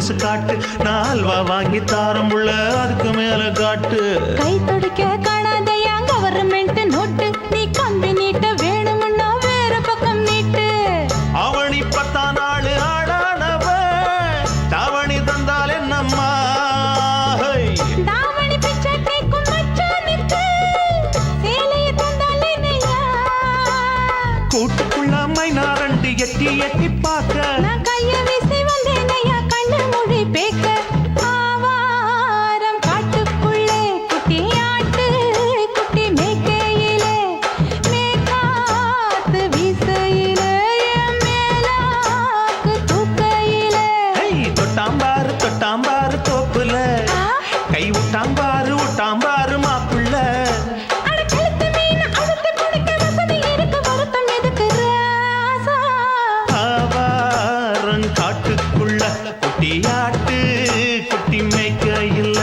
கொலுசு காட்டு, நான் அல்வா வாங்கி தாரம் புள்ள அதுக்கு மேல காட்டு. கை துடிக்க காணாதையா கவர்மெண்ட் நோட்டு, நீ கம்பி நீட்ட வேணும்னா வேற பக்கம் நீட்டு. அவனி 10 நாள் ஆடானவ தாவணி தந்தால் என்னம்மா? தாவணி பிச்சை கேக்கும் மச்சானுக்கு சேலைய தந்தால் என்னையா? கூட்டுக்குள்ள மைனாரண்டு எட்டி எட்டி பார்க்க, நான் கைய வீசி வந்தேனையா கண்ணு மொழி பேக்க. ஆவாரம் காட்டுக்குள்ளே குட்டி ஆட்டு குட்டி மேய்க்கையிலே, மேக்காத்து வீசையிலே, என் மேலாக்கு தூக்கையிலே. தொட்டாம்பாரு தொட்டாம்பாரு தோப்புல, கை விட்டாம்பாரு விட்டாம்பாரு மாப்புள்ள. அட கழுத்து மீன் அழுத்து பிடிக்க வசதி இருக்கு, வருத்தம் எதுக்கு ராசா? ஆவாரம் காட்டுக்குள்ள குட்டியாட்டு குட்டி மேய்க்கையில,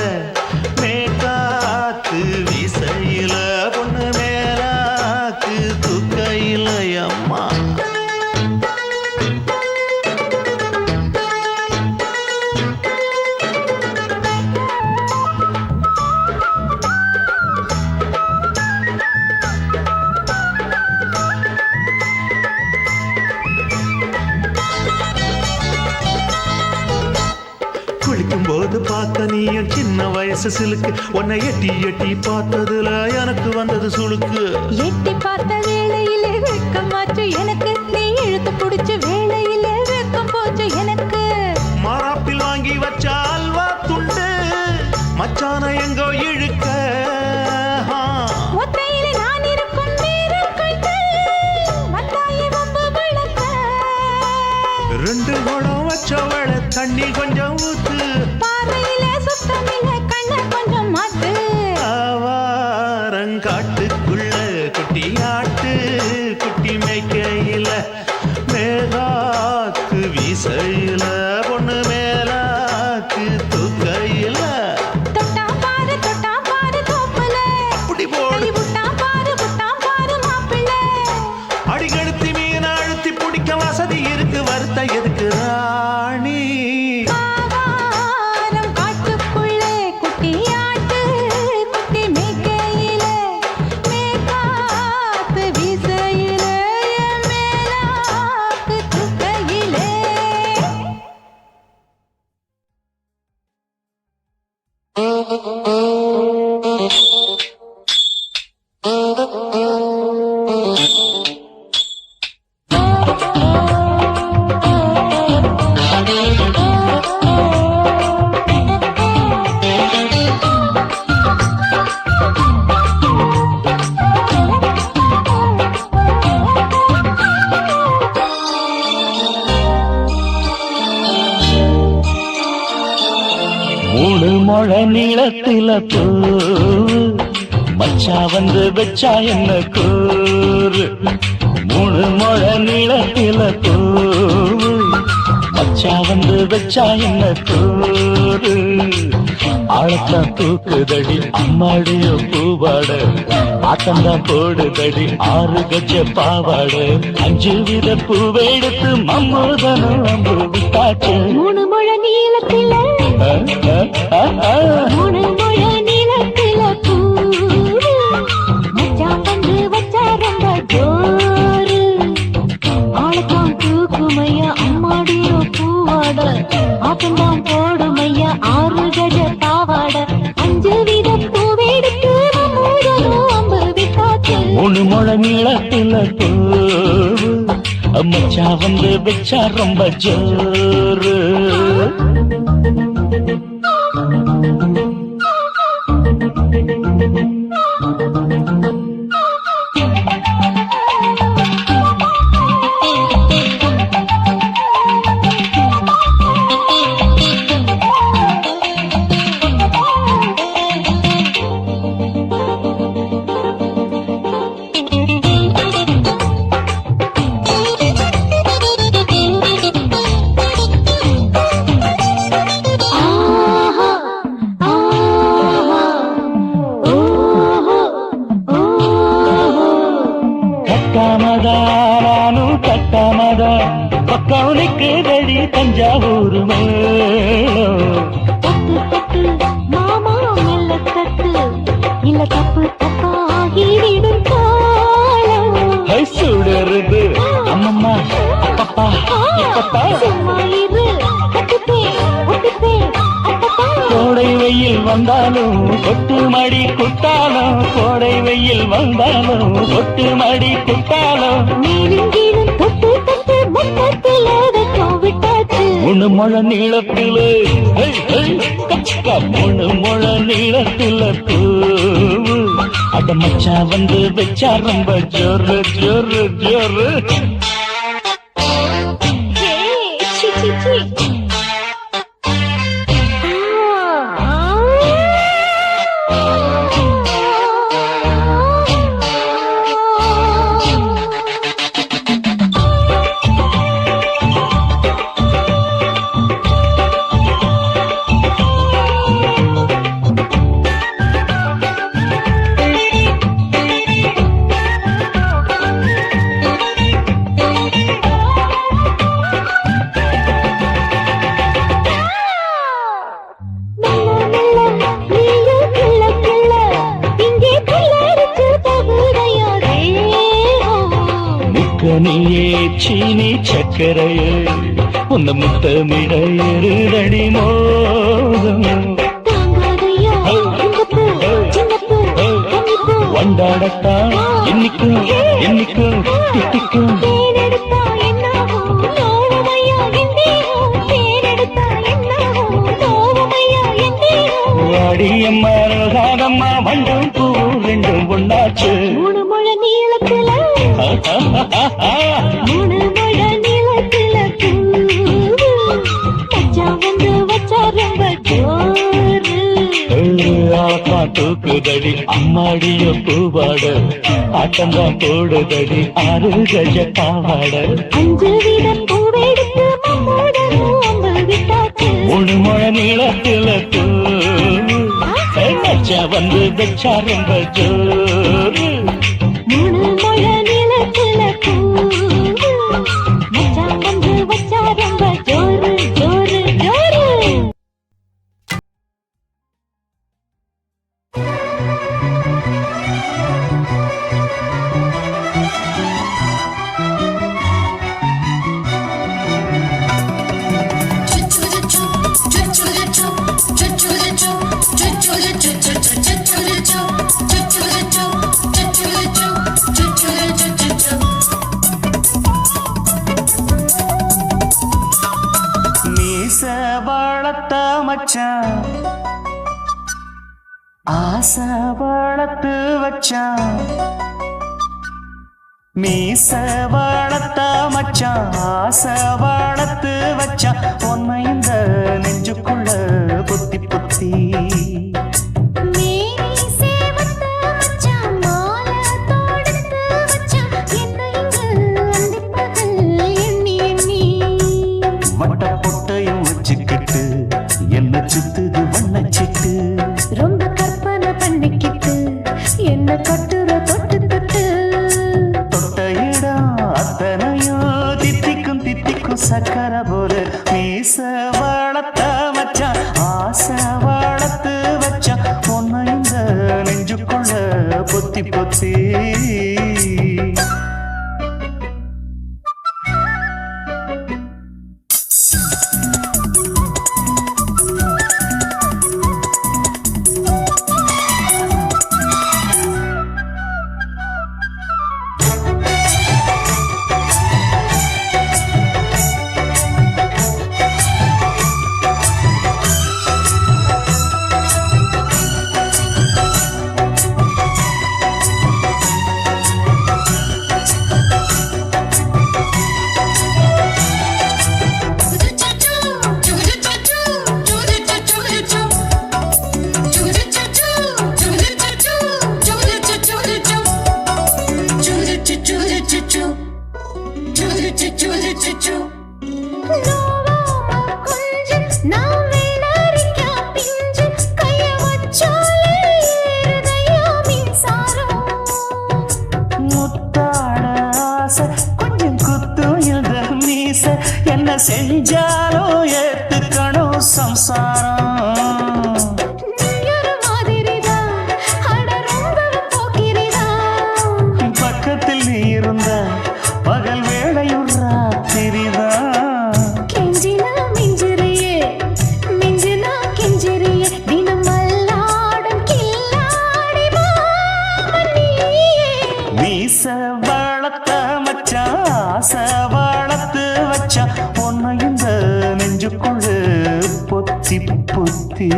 மேக்காத்து வீசையில, பொண்ணு மேலாக்கு தூக்கையில. அம்மா குளிக்கும் போது பார்த்த நீயும் சின்ன வயசு சிலுக்கு, உன்னை எட்டி எட்டி பார்த்ததுல எனக்கு வந்தது சுளுக்கு. எட்டி பார்த்த வேளையிலே வெட்கமாச்சு எனக்கு, நீ இழுத்து பிடிச்ச வேளையிலே வெட்கம் போச்சு எனக்கு. மாறாப்பில் வாங்கி வச்ச அல்வா துண்டு மச்சான எங்கோ இழுக்க. ஒத்தையிலே நான் இருக்கும் நேரம் கண்டு வந்தாயே வம்பு விளக்க. 2 குடம் வச்சவள தண்ணி கொஞ்சம் ஊத்து, பார்வையிலே சுத்தமில்லை கண்ண கொஞ்சம் மாத்து. ஆவாரங்காட்டுக்குள்ள குட்டியாட்டு குட்டி மேய்க்கையில, மேலாக்கு வீசையில, பொண்ணு மேலாக்கு தூக்கையில. தொட்டாம் பாரு தோப்புல, அப்படி போடு கை விட்டாம் பாரு மாப்பிள்ளை. அடிகழுத்தி மீன் அழுத்தி பிடிக்க வசதி இருக்கு, வருத்த எதுக்கு ராணி? ஆவாரம் காட்டுக்குள்ளே குட்டி ஆட்டு குட்டி மேய்க்கையிலே, மேக்காத்து வீசையிலே, என் மேலாக்கு தூக்கையிலே. மூணு முழ நீளத்தில பூ மச்சா வந்து வச்சா என்ன கூறு. 3 முழ நீளத்தில பூ மச்சா வந்து வச்சா என்ன கூறு. ஆழத்தான் தூக்குதடி அம்மாடிய பூவாட, ஆட்டந்தான் போடுதடி 6 கஜ பாவாட. 5 வித பூவெடுத்து மம்மூதனும் அம்பு விட்டாச்சு. 3 முழ நீளத்தில 3 முழ நீளத்தில பூ மச்சான் வந்து வச்சா ரொம்ப ஜோரு. ஆளத்தான் தூக்குமையா அம்மாடிய பூவாட, ஆட்டந்தான் போடுமையா 6 கஜ பாவாட. 5 வித பூவெடுத்து மம்மூதனும் அம்பு விட்டாச்சு. 3 முழ நீளத்தில பூ மச்சா வந்து வச்சா ரொம்ப ஜோரு. நானும் கட்டாமதான் பக்கம் நிற்குதடி தஞ்சாவூர் மேளம். தட்டு தட்டு மாமா மெல்ல தட்டு இல்ல தப்பு தப்பாகிவிடும் காலம். ஹை, சுடருது அம்மம்மா அப்பப்பா இப்பப்பா. சும்மா இரு கட்டுப்பே ஒட்டுப்பே அப்பப்பா. கோடை வெயில் வந்தாலும் கொட்டு மடி குத்தாலும், கோடை வெயில் வந்தாலும் கொட்டு மடி குத்தாலும், மேலும் கீழும் தொட்டு தொட்டு முத்தத்தில வெக்கம் விட்டாச்சு. மூணு முழ நீளத்தில கச்சக்கா, மூணு முழ நீளத்தில பூவு அட மச்சா வந்து வச்சா ரொம்ப ஜோரு ஜோரு ஜோரு. ஹே, சி, சி, சி. நீயே சீனி சக்கரையே உன்ன முத்தமிட எருதடி மோகம். வண்டாடத்தான் என்னைக்கும் என்னைக்கும் திட்டிக்கும். வாடியம்மா ரோசாதம்மா வண்டும் பூ ரெண்டும் ஒண்ணாச்சு. மூணு முழ நீளத்துல மூணு முழ நீளத்துல பூ வந்து வச்சா ரொம்ப ஜோரு. தூக்குதடி அம்மாடிய பூவாட ஆட்டந்தான் போடுதடி 6 கஜ பாவாட. 5 வீதம் பூவெடுத்து மம்மோட நோம்பு விட்டாச்சு. மூணு முழ நீளத்தில மச்சா வந்து வச்சா ரொம்ப ஜோரு. மூணு முழ நீளத்துல பூ மச்சா வந்து வச்சா ரொம்ப ஜோரு ஜோரு ஜோரு. மச்சான் ஆசை வளர்த்து வச்சான். மீச வளர்த்த மச்சான் ஆசை வளர்த்து வச்சான். உன்னை இந்த நெஞ்சுக்குள்ள பொத்தி பொத்தி வட்ட பொட்டையும் வச்சுக்கிட்டு என்ன சுத்துது வண்ணச்சிட்டு. ரொம்ப கற்பனை பண்ணிக்கிட்டு என்ன கட்டுற தொட்டு தொட்டு. தொட்ட இடம் அத்தனையும் தித்திக்கும் தித்திக்கும் சக்கரை போல. மீச வளர்த்த மச்சான் ஆசை வளர்த்து வச்சான். உன்னை இந்த நெஞ்சுக்குள்ள பொத்தி பொத்தி. செஞ்சாலும் ஏத்துக்கணும் சம்சாரம். நீயொரு மாதிரிதான், அட ரொம்ப போக்கிரிதான். பக்கத்தில் நீ இருந்த பகல் வேளையும் ராத்திரிதான். கெஞ்சினா மிஞ்சிறியே, மிஞ்சினா கெஞ்சிறியே, தினம் மல்லாடும் கில்லாடி மாமன் நீயே. மீச வளர்த்த மச்சான் ஆசை வளர்த்து வச்சான் உன்னை இந்த நெஞ்சுக்குள்ள பொத்தி பொத்தி.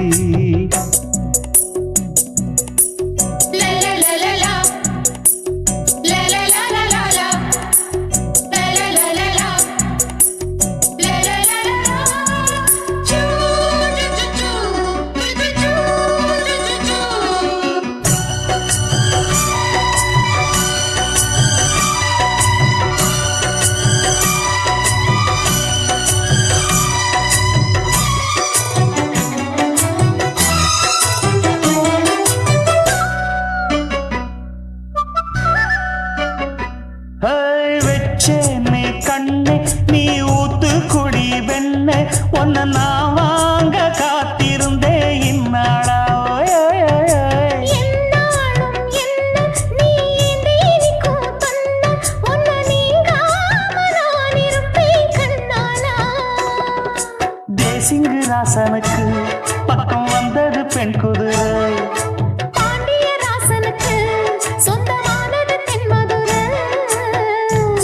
வச்சேனே கண்ணே நீ ஊத்து குடி வெண்ணே உன்னை நான் வாங்க காத்திருந்தே இந்நாளா. என்னாலும் என்ன நீ நீக்கும் பண்ண, உன்னை நீங்காம நான் இருப்பேன் கண்ணாலா. தேசிங்கு ராசனுக்கு பக்கம் வந்தது பெண் குதிரை. பாண்டிய ராசனுக்கு சொந்தமானது தென்மதுரை.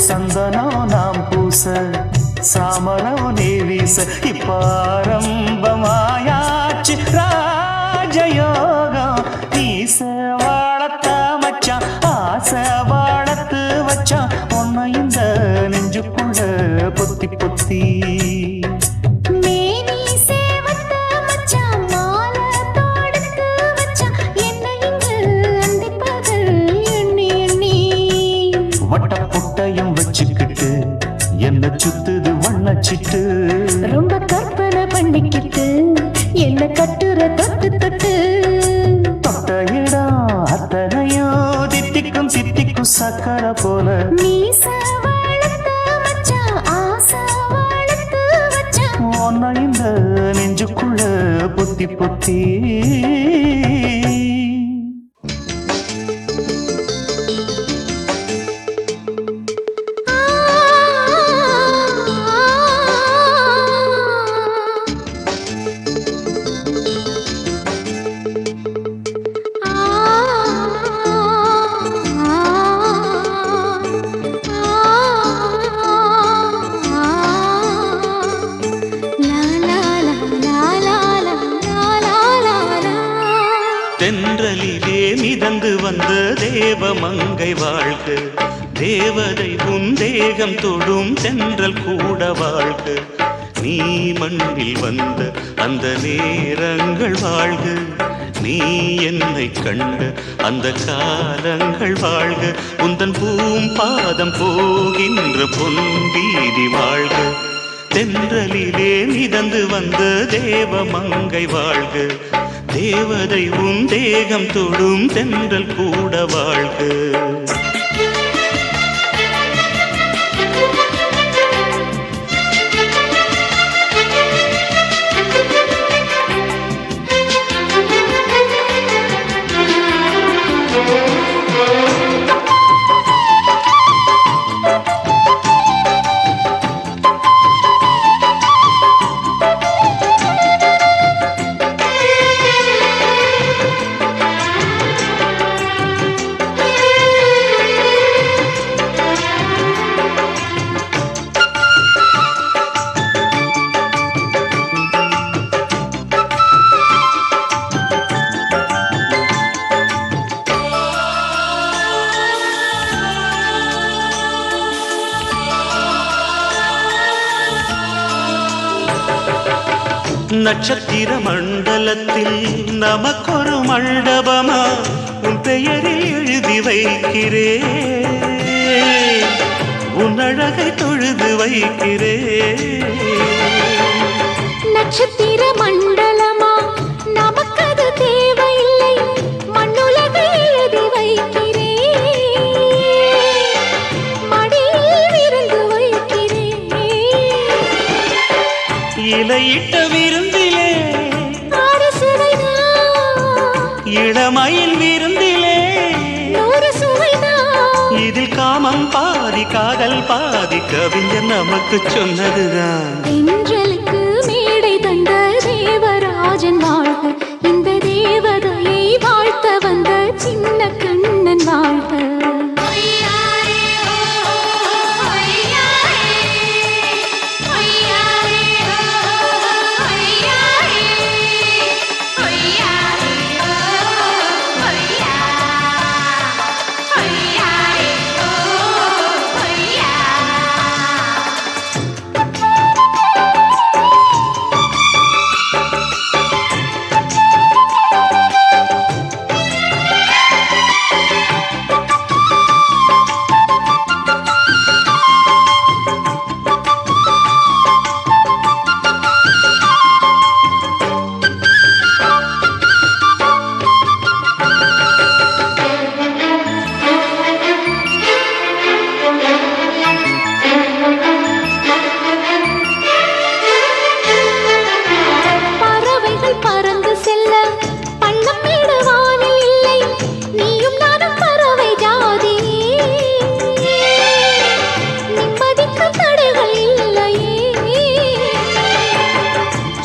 சந்தனம் நாம் பூச சாமரம் நீ வீச இப்பாரம்பமாயாச்சு ராஜயோகம். நீச வாழத்த மச்சான் ஆசை வாழத்து வச்சான் உன்னை இந்த நெஞ்சுக்குள்ள பொத்தி பொத்தி. மேனி சேவத்த மச்சான் மாலை தொடுத்து வச்சான் என்னை இங்கு அந்திப்பகல் எண்ணி எண்ணி. வட்ட புட்டையும் வச்சுக்கிட்டு என்ன சுத்துது வண்ணச்சிட்டு. ரொம்ப கற்பனை பண்ணிக்கிட்டு என்ன கட்டுற தொட்டு தொட்டு. தொட்ட இடம் அத்தனையோ தித்திக்கும் தித்திக்கும் சக்கரை போல. மீச வளர்த்த மச்சான் ஆசை வளர்த்து வச்சான் உன்னை இந்த நெஞ்சுக்குள்ள பொத்தி பொத்தி. தென்றலிலே மிதந்து வந்த தேவமங்கை வாழ்க, தேவதை உன் தேகம் தொடும் தென்றல் கூட வாழ்க. நீ மண்ணில் வந்த அந்த நேரங்கள் வாழ்க, நீ என்னை கண்ட அந்த காலங்கள் வாழ்க. உந்தன் பூம்பாதம் போகின்ற பொன்வீதி வாழ்க. தென்றலிலே மிதந்து வந்த தேவமங்கை வாழ்க, தேவதை உன் தேகம் தொடும் தென்றல் கூட வாழ்க. நட்சத்திர மண்டலத்தில் நமக்கொரு மண்டபமா உன் பெயரில் எழுதி வைக்கிறேன், உன் அழகை தொழுது வைக்கிறேன். நட்சத்திர மண்டலமா நமக்கது தேவையில்லை, மண்ணுலகை எழுதி வைக்கிறேன், மடியில் விருந்து வைக்கிறேன். இலையிட்ட விருந்திலே ஆறு சுவைதான் இளமயில் விருந்திலே நூறு சுவைதான் இதில் காமம் பாதி காதல் பாதி கவிஞர் நமக்கு சொன்னதுதான். தென்றலுக்கு மேடை தந்த தேவராஜன் வாழ்க, இந்த தேவதையை வாழ்த்த வந்த சின்ன கண்ணன் வாழ்க.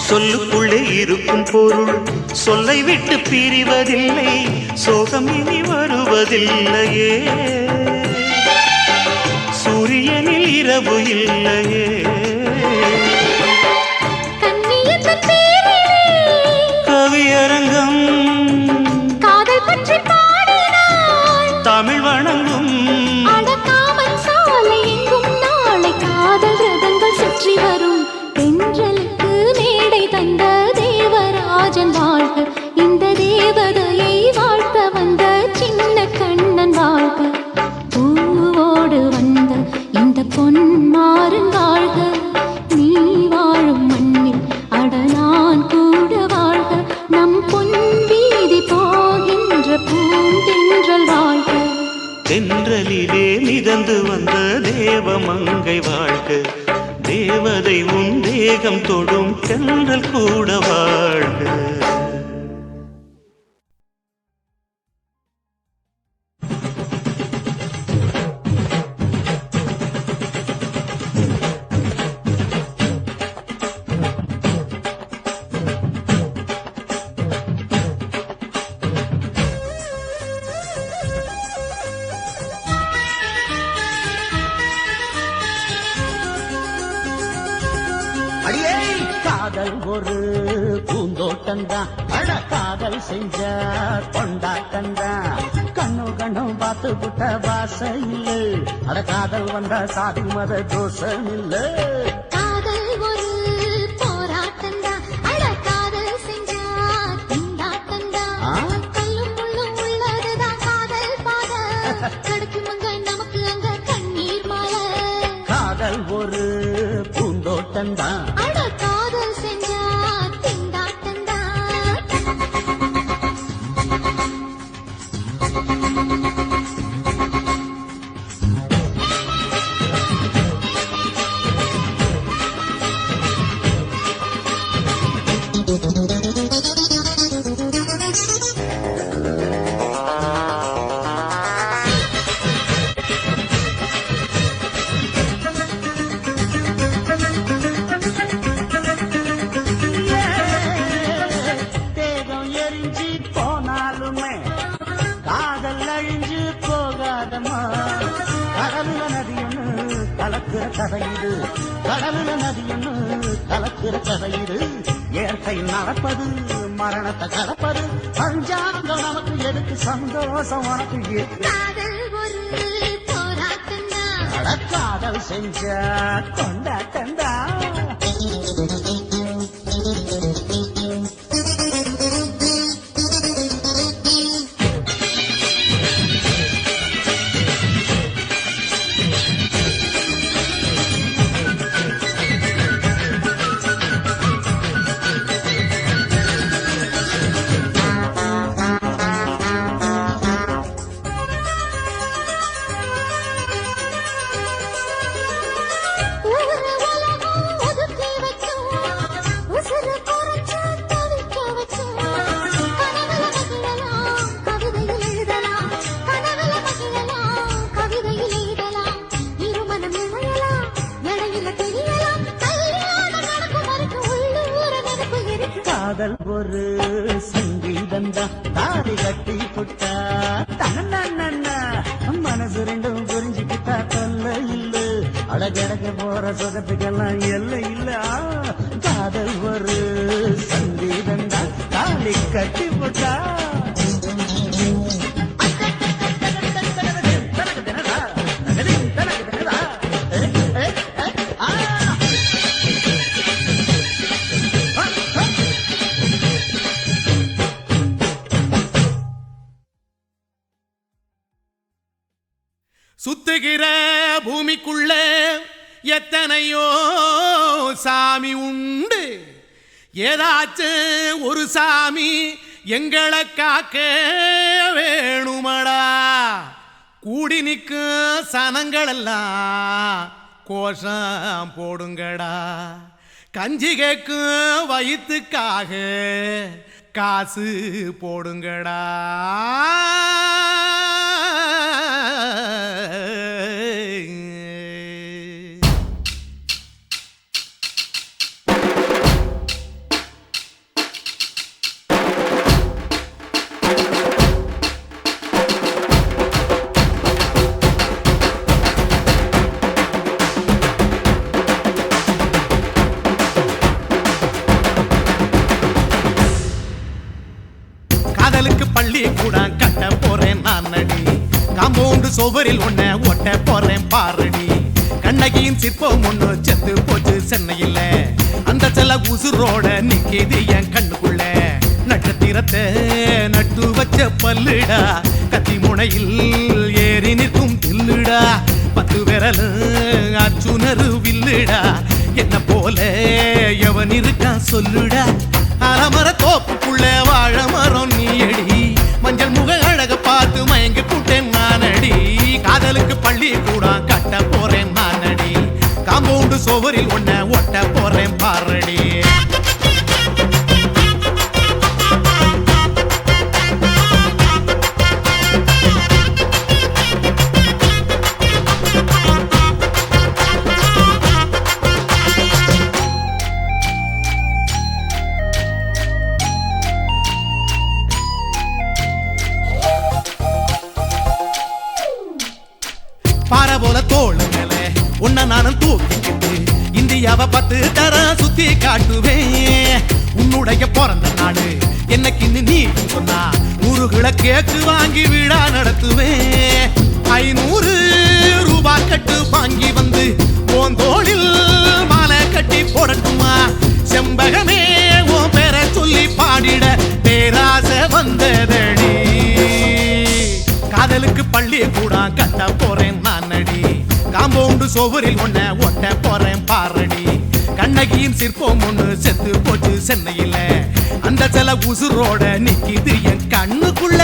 சொல்லுக்குள்ளே இருக்கும் பொருள் சொல்லை விட்டு பிரிவதில்லை, சோகம் இனி வருவதில்லையே, சூரியனில் இரவு இல்லையே. கவியரங்கம் காதல் பற்றி பாடினாள் தமிழ் வணங்கும் அடக்காமல் சாலை எங்கும் நாளை காதல் ரதங்கள் சுற்றி வரும். தென்றலுக்கு மேடை தந்த தேவராஜன் வாழ்க, இந்த தேவதையை வாழ்த்த வந்த சின்ன கண்ணன் வாழ்க. பூவோடு வந்த இந்த பொன்மாறன் வாழ்க, நீ வாழும் மண்ணில் அட நான் கூட வாழ்க. நம் பொன் வீதி போகின்ற பூந்தென்றல் வாழ்க. தென்றலிலே மிதந்து வந்த தேவமங்கை வாழ்க, தேவதை உன் தேகம் தொடும் தென்றல் கூட வாழ்க. காதல் ஒரு பூந்தோட்டந்தான், அட காதல் செஞ்ச கொண்டாட்டந்தான். கண்ணு கண்ணு பார்த்து புட்ட வாசையில், அட காதல் வந்த சாதி மத தோஷம் இல்ல. காதல் ஒரு போராட்டந்தான், அட காதல் செஞ்சா திண்டாட்டந்தான். கல்லும் முள்ளும் உள்ளதுதான் காதல் பாத, கிடைக்குமங்க நமக்கு அங்க கண்ணீர் மாலை. காதல் ஒரு பூந்தோட்டந்தான், அட காதல் செஞ்சா திண்டாட்டந்தான். தேகம் எரிஞ்சு போனாலுமே காதல் அழிஞ்சு போகாதமா. கடலுல நதியொன்னு கலக்கிற கதையுது, கடலுல நதியொன்னு கலக்கிற கதையுது. இயற்கை நடப்பது மரணத்தை கலப்பது, பஞ்சாங்கம் நமக்கு எதுக்கு சந்தோஷம் உனக்கு இருக்கு. காதல் ஒரு போராட்டந்தான், அட காதல் செஞ்ச கொண்டாட்டந்தா. ஊரு உலகம் காதல் ஒரு சங்கீதந்தா தாடி கட்டி புட்டா தன்னா மனசு ரெண்டும் புரிஞ்சுக்கிட்டா தொல்லை இல்ல அழகழக போற சுகத்துக்கெல்லாம் எல்லை இல்ல காதல் ஒரு சங்கீதந்தா தாடி கட்டி புட்டா சுத்துகிற பூமிக்குள்ள எத்தனையோ சாமி உண்டு, ஏதாச்சும் ஒரு சாமி எங்களை காக்க வேணுமடா. கூடி நிற்கும் சனங்களெல்லாம் கோஷம் போடுங்கடா. கஞ்சி கேக்கும் வயிற்றுக்காக காசு போடுங்கடா. காதலுக்கு பள்ளி கூட கட்ட போறேன் நான் நடி, காம்பவுண்டு சுவரில் ஒன்ன ஒட்ட போறேன் பாரடி. கண்ணகியின் சிற்பம் ஒண்ணு செத்து போச்சு சென்னையில, அந்த செல்ல உசுரோட நிக்கிது என் கண்ணுக்குள்ள. நட்சத்திரத்தை நட்டு வச்ச பல்லுடா, கத்தி முனையில் ஏறி நிற்கும் தில்லுடா. 10 விரல் அச்சுணரு வில்லுடா, என்ன போல எவன் இருக்கா சொல்லுடா. அலமர தோப்புக்குள்ள வாழ மரம் நீயடி, மஞ்சள் முக அழக பார்த்து மயங்கி கூட்டேன் நானடி. காதலுக்கு பள்ளி கூட கட்ட போறேன் நானடி, காம்பவுண்டு சுவரில் ஒன்ன ஒட்ட போறேன் பாரடி. பாறை போல தோளு மேல உன்ன நானும் தூக்கிக்கிட்டு இந்தியாவை 10 தரம் சுத்தி காட்டுவேன். உன்னுடைய பிறந்த நாடு என்னைக்கு நீ சொன்னா 100 கிலோ கேக்கு வாங்கி விழா நடத்துவேன். 500 ரூபாய் கட்டு வாங்கி வந்து உன் தோளில் மாலை கட்டி போடட்டுமா. செம்பகமே உன் பேரை சொல்லி பாடிட பேராசை வந்ததடி. காதலுக்கு பள்ளி கூட கட்ட போறேன் நானடி, காம்பவுண்டு சுவரில் ஒன்ன ஒட்ட போறேன் பாரடி. கண்ணகியின் சிற்பம் ஒண்ணு செத்து போச்சு சென்னையில, அந்த சில உசுரோட நிக்கிது என் கண்ணுக்குள்ள.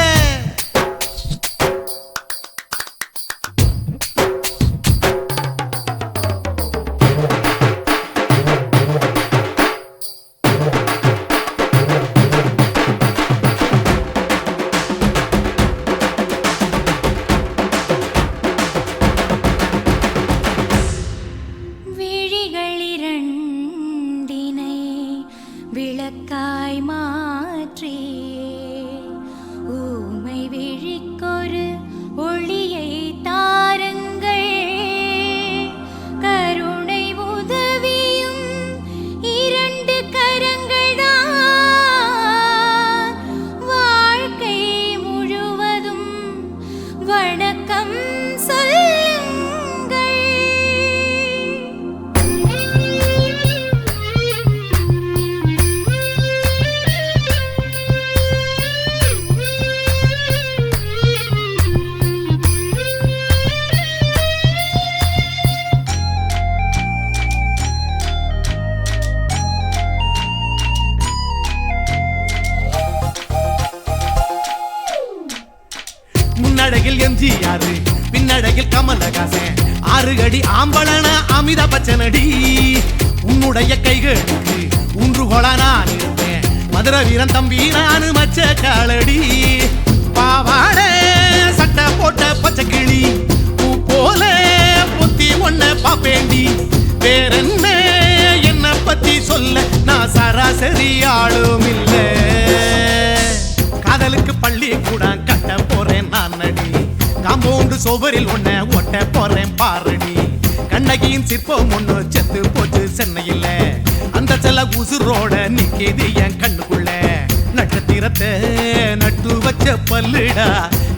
விளக்காய் மாற்றி ஊமை விழிக்கொரு ஒளியை தாருங்கள். கருணை உதவியும் 2 கரங்கள் தான், வாழ்க்கை முழுவதும் வணக்கம் சொல்லுங்கள். முன்னழகில் எம்ஜிஆர், பின்னழகில் கமலஹாசன், 6 அடி ஆம்பளன அமிதாப் பச்சனடி. உன்னுடைய கைகளுக்கு ஊன்றுகோலா நான் இருப்பேன், மதுரை வீரன் தம்பி நானு மச்ச காலடி. பாவாட சட்டை போட்ட பச்சை கிளி பூ போல பொத்தி ஒன்ன பாப்பேண்டி. வேறென்ன என்ன பத்தி சொல்ல நான் சராசரி ஆளும் இல்ல. சுவரில் ஒன்ன ஒட்ட போறேன் பாரடி கண்ணகியின் சிற்பம் ஒண்ணு செத்து போச்சு சென்னையில் அந்த செல்ல உசுரோட நிக்கிது என் கண்ணுக்குள்ள நட்சத்திரத்தை நட்டு வச்ச பல்லுடா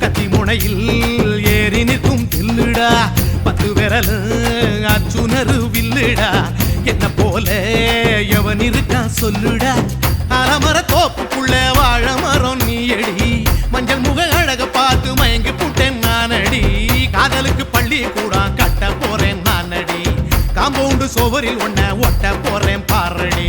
கத்தி முனையில் ஏறி நிற்கும் தில்லுடா 10 விரல் அச்சுணரு வில்லுடா என்ன போல எவன் இருக்கா சொல்லுடா அலமர தோப்புக்குள்ள வாழ மரம் நீ அடி மஞ்சள் முக அழக பார்த்து மயங்கி புட்டேன் நானடி காதலுக்கு பள்ளி கூட கட்ட போறேன் நானடி காம்பவுண்டு சுவரில் ஒன்ன ஒட்ட போறேன் பாரடி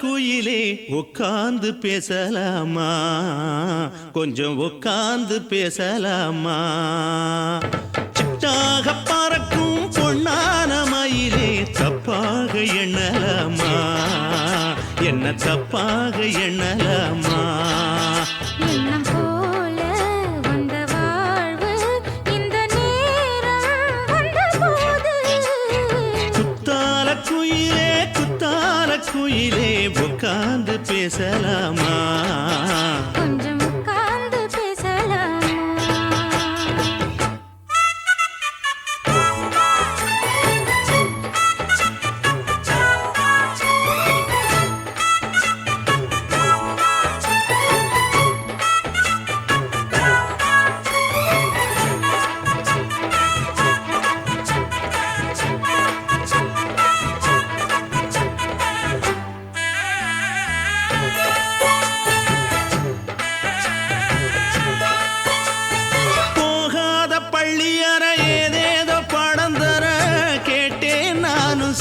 குயிலே உட்கார்ந்து பேசலாமா கொஞ்சம் உட்கார்ந்து பேசலாமா சிட்டாக பறக்கும் பொன்னான மயிலே தப்பாக எண்ணலாமா என்ன தப்பாக எண்ணலாமா எண்ணம் போல வந்த வாழ்வு இந்த நேரம் வந்தபோது குத்தால குயிலே உட்கார்ந்து பேசலாமா கொஞ்சம் உட்கார்ந்து பேசலாமா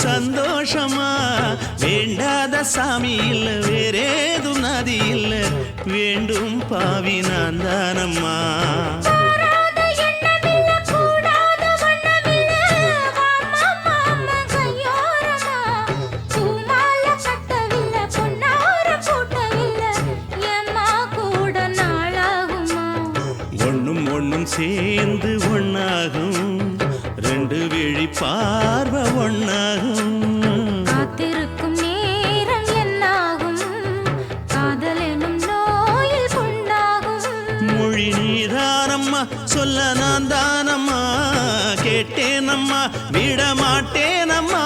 சந்தோஷமா வேண்டாத சாமி இல்ல வேறேதும் நதி இல்ல வேண்டும் பாவி நான் தானம்மா ஒண்ணும் ஒண்ணும் சேர்ந்து ஒண்ணாகும் ரெண்டு விழி பார்வை ஒண்ணாகும் காத்திருக்கும் நேரம் என்னாகும் காதல் எனும் நோயில் புண்ணாகும் மொழி நீதானம்மா சொல்ல நான் தானம்மா கேட்டேனம்மா விட மாட்டேனம்மா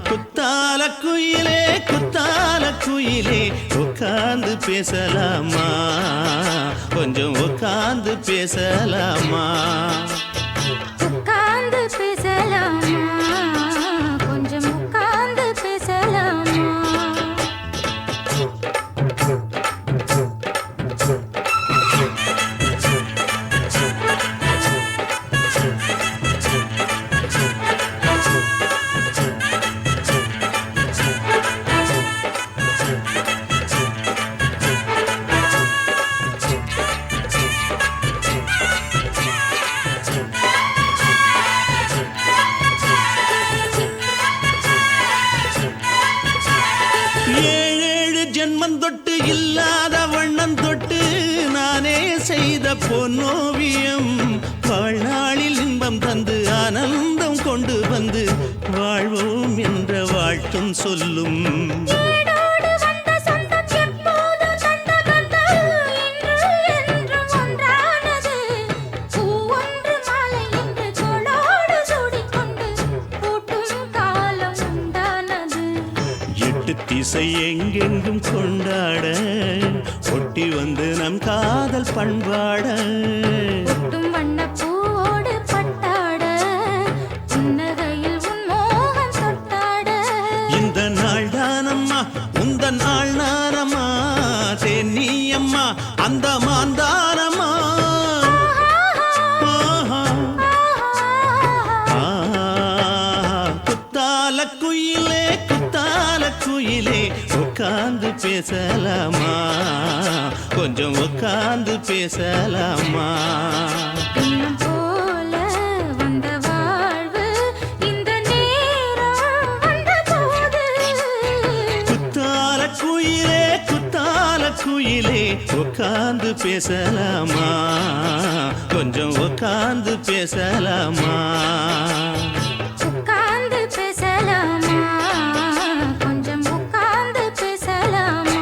குத்தால குயிலே உட்கார்ந்து பேசலாமா கொஞ்சம் உட்கார்ந்து பேசலாமா உட்கார்ந்து பேசலாமா கொஞ்சம் உட்கார்ந்து பேசலாமா தொட்டு இல்லாத வண்ணம் தொட்டு நானே செய்த பொன்னோவியம் வாழ்நாளில் இன்பம் தந்து ஆனந்தம் கொண்டு வந்து வாழ்வோம் என்ற வாழ்த்தும் சொல்லும் திசை எங்கெங்கும் கொண்டாட ஒட்டி வந்து நம் காதல் பண்பாட வண்ணப்பூவோடு பட்டாட புன்னகையில் உன் மோகம் தொட்டாட அந்த மாந்தானம்மா குத்தால குயிலே குத்தால குயிலே உட்கார்ந்து பேசலாமா கொஞ்சம் உட்கார்ந்து பேசலாமா இன்னும் போல வந்த வாழ்வு இந்த நேரம் வந்தபோது குத்தால குயிலே உட்கார்ந்து பேசலாமா கொஞ்சம் உட்கார்ந்து பேசலாமா உட்கார்ந்து பேசலாமா கொஞ்சம் உட்கார்ந்து பேசலாமா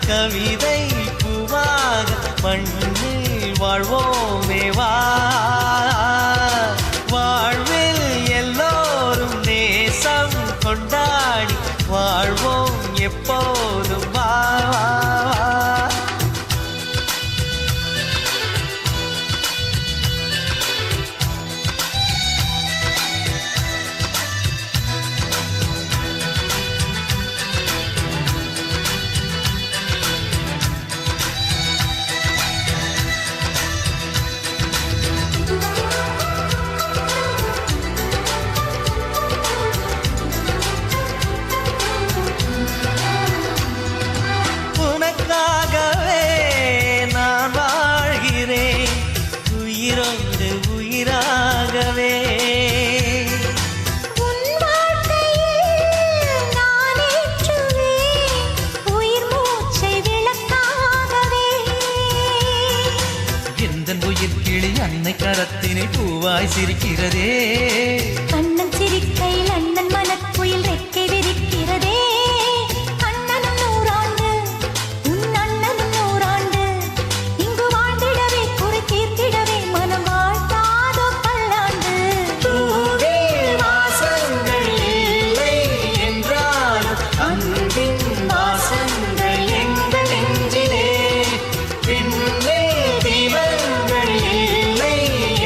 கவிதை பூவாக மண்ணில் வாழ்வோமே வா வாழ்வில் எல்லோரும் நேசம் கொண்டாடி வாழ்வோம் எப்போதும் வா உனக்காகவே நான் வாழ்கிறேன் உயிரோடு உயிராகவே உன் வாழ்க்கையில் நான் ஏற்றுவேன் உயிர் மூச்சை விளக்காகவே எந்தன் உயிர் கிளி அன்னை கரத்தினை பூவாய் சிரிக்கிறதே அண்ணன் சிரிக்கையில் அண்ணன் மனக்குயில் ரெக்கை விரிக்கிறதே அண்ணனும் நூறாண்டு உன் அண்ணனும் நூறாண்டு இங்கு வாழ்ந்திடவே குறை தீர்த்திடவே மனம் வாழ்த்தாதோ பல்லாண்டு பூவில் வாசங்கள் இல்லை என்றாலும் அன்பின் வாசங்கள் எங்கள் நெஞ்சிலே பின்னே தீபங்கள் இல்லை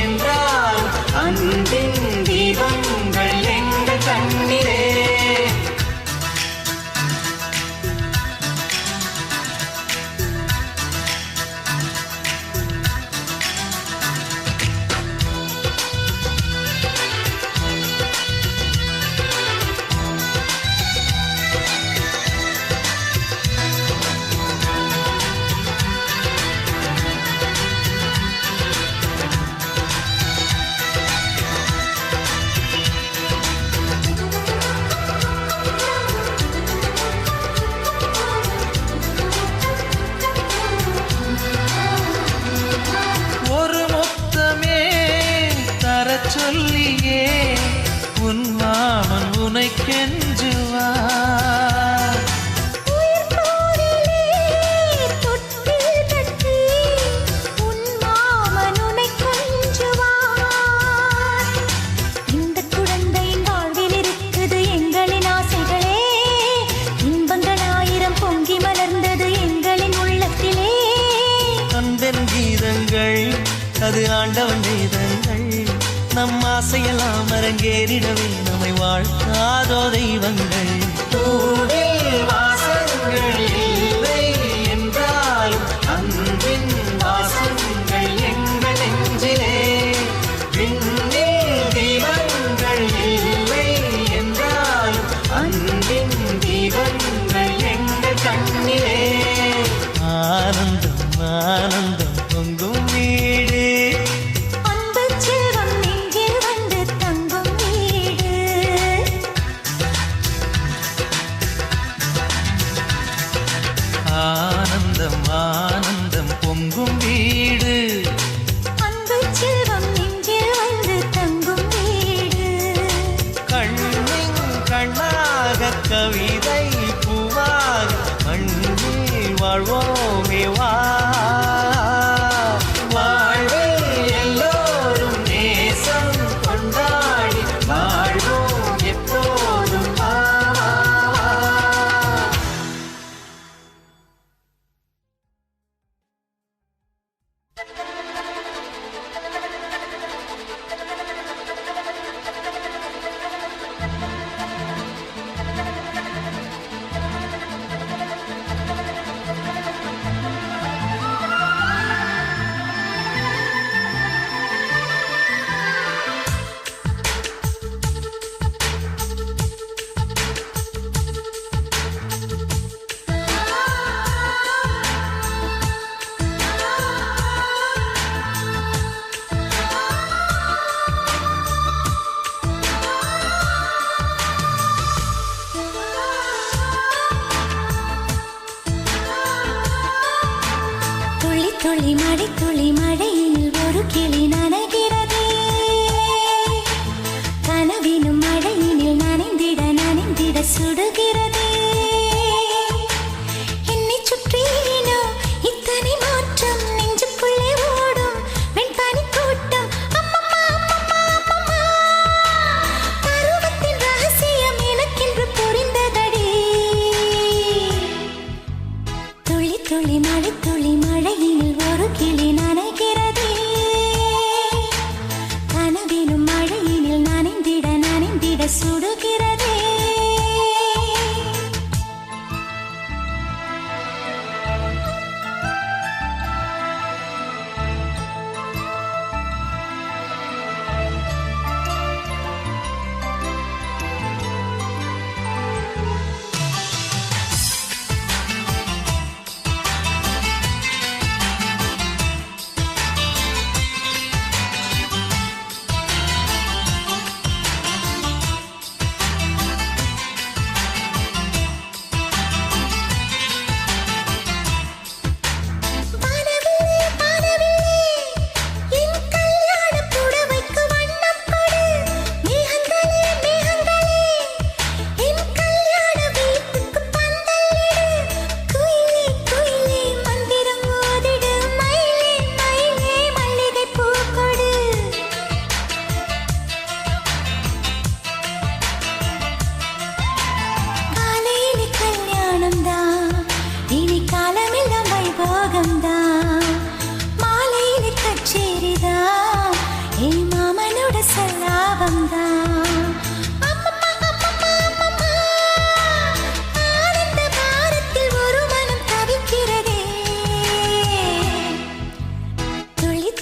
என்றாலும் அன்பின் தீபங்கள் எங்கள் கண்ணிலே ஒரு முத்தமே தரச் சொல்லியே உன் மாமன் உனை கெஞ்சுவார் உயிர் போரிலே தொட்டில் கட்டி உன் மாமன் உன்னை கொஞ்சுவார் இந்த குழந்தையின் வாழ்வில் இருக்குது எங்களின் ஆசைகளே இன்பங்கள் ஆயிரம் பொங்கி மலர்ந்தது எங்களின் உள்ளத்திலே அன்பென் கீதங்கள் அது ஆண்டவன் வேதங்கள் நம் ஆசையெல்லாம் அரங்கேறிடவே நம்மை வாழ்த்தாதோ தெய்வங்கள் பூவில் வாசங்கள் இல்லை என்றாலும் அன்பின் வாசங்கள் எங்கள் நெஞ்சிலே விண்ணில் தீபங்கள் இல்லை என்றாலும் அன்பின் தீபங்கள் எங்கள் கண்ணிலே ஆனந்தம் ஆனந்தம் பொங்கும் வீடு அன்பு செல்வம் நெஞ்சில் வந்து தங்கும் வீடு ஆனந்தம் ஆனந்தம் பொங்கும் வீடு அன்பு செல்வம் நெஞ்சில் வந்து தங்கும் வீடு கண்ணின் கண்ணாக கவிதை பூவாக மண்ணில் வாழ்வோமே வா வாழ்வில் எல்லோரும் நேசம் கொண்டாடி வாழ்வோம் எப்போதும் வா துளி மழை துளி மழையில் ஒரு கிளி நனைகிறதே கனவினும் மழையினில் நனைந்திட நனைந்திட சுடுகிறதே என்னை சுற்றி துளி மழை துளி மழையில் ஒரு கிளி நனைகிறதே கனவிலும் மழையினில் நனைந்திட நனைந்திட சுடுகிறதே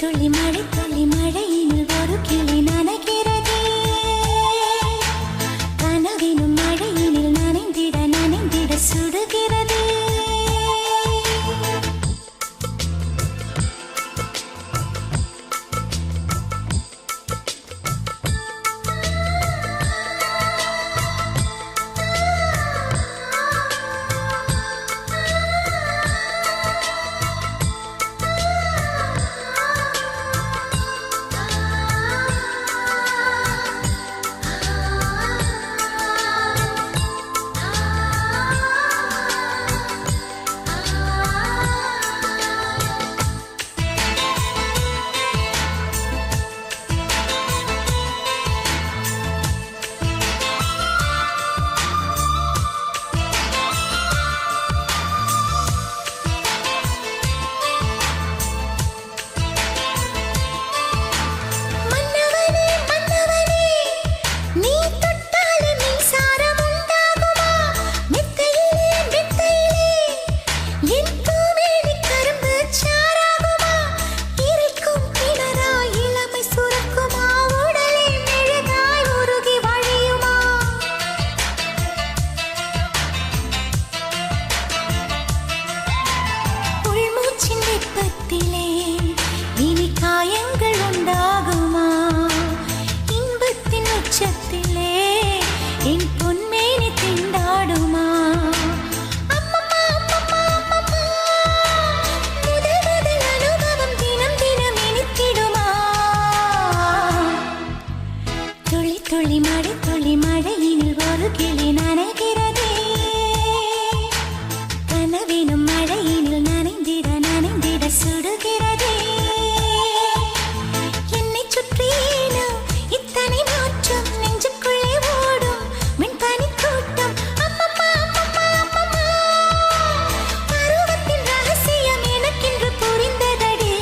துளி மழை துளி மழையில் ஒரு கிளி நனைகிறதே கனவிலும் மழையினில் நனைந்திட நனைந்திட சுடுகிறதே துளி மழை துளி மழையினில் ஒரு கிளி நனைகிறதே கனவிலும் மழையினில் நனைந்திட நனைந்திட சுடுகிறதே என்னை சுற்றினோ இத்தனை மாற்றம் நெஞ்சுக்குள்ளே ஓடும் மின்பனி கூட்டம் அம்மம்மா அம்மம்மா அம்மம்மா பருவத்தின் ரகசியம் எனக்கென்று புரிந்ததடே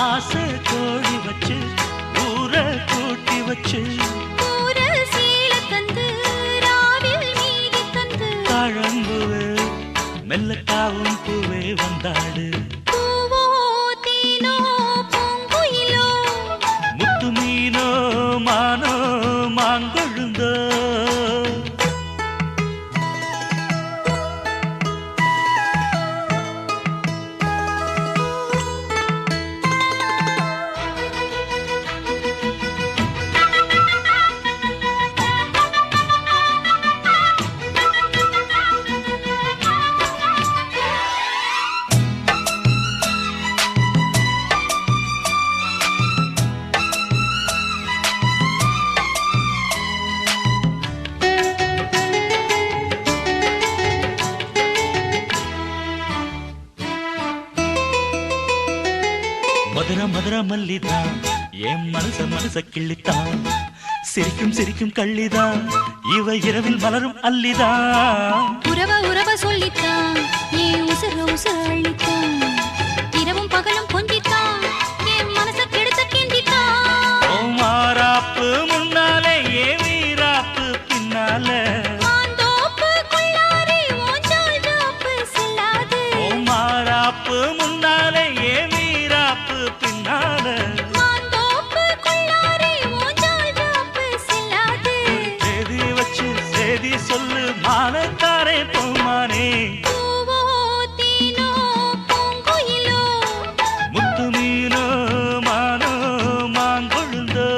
ஆசை கோழி வச்சு ஊரை கூட்டி வச்சு மல்லிதான் என் மனச கிள்ளித்தான் சிரிக்கும் சிரிக்கும் கள்ளிதான் இவ இரவில் மலரும் அல்லிதான் உறவ சொல்லித்தான் ஏன் உசுர அள்ளித்தான் இரவும் பகலும் கொஞ்சித்தான் என் மனச கெடுத்த கிண்டித்தான் ஓ மாறாப்பு முன்னாலே ஏ வீராப்பு பின்னால மாந்தோப்பு கொள்ளாரே ஓஞ்சால் ஜாப்பு செல்லாது ஓ மாறாப்பு முன்னாலே ஏ வீராப்பு பின்னால மாந்தோப்பு கொள்ளாரே ஓஞ்சால் ஜாப்பு செல்லாது தேதி வச்சு சேதி சொல்லு மானத்தாரே பூமானே பூவோ தேனோ பூங்குயிலோ முத்து மீனோ மானோ மாங்கொழுந்தோ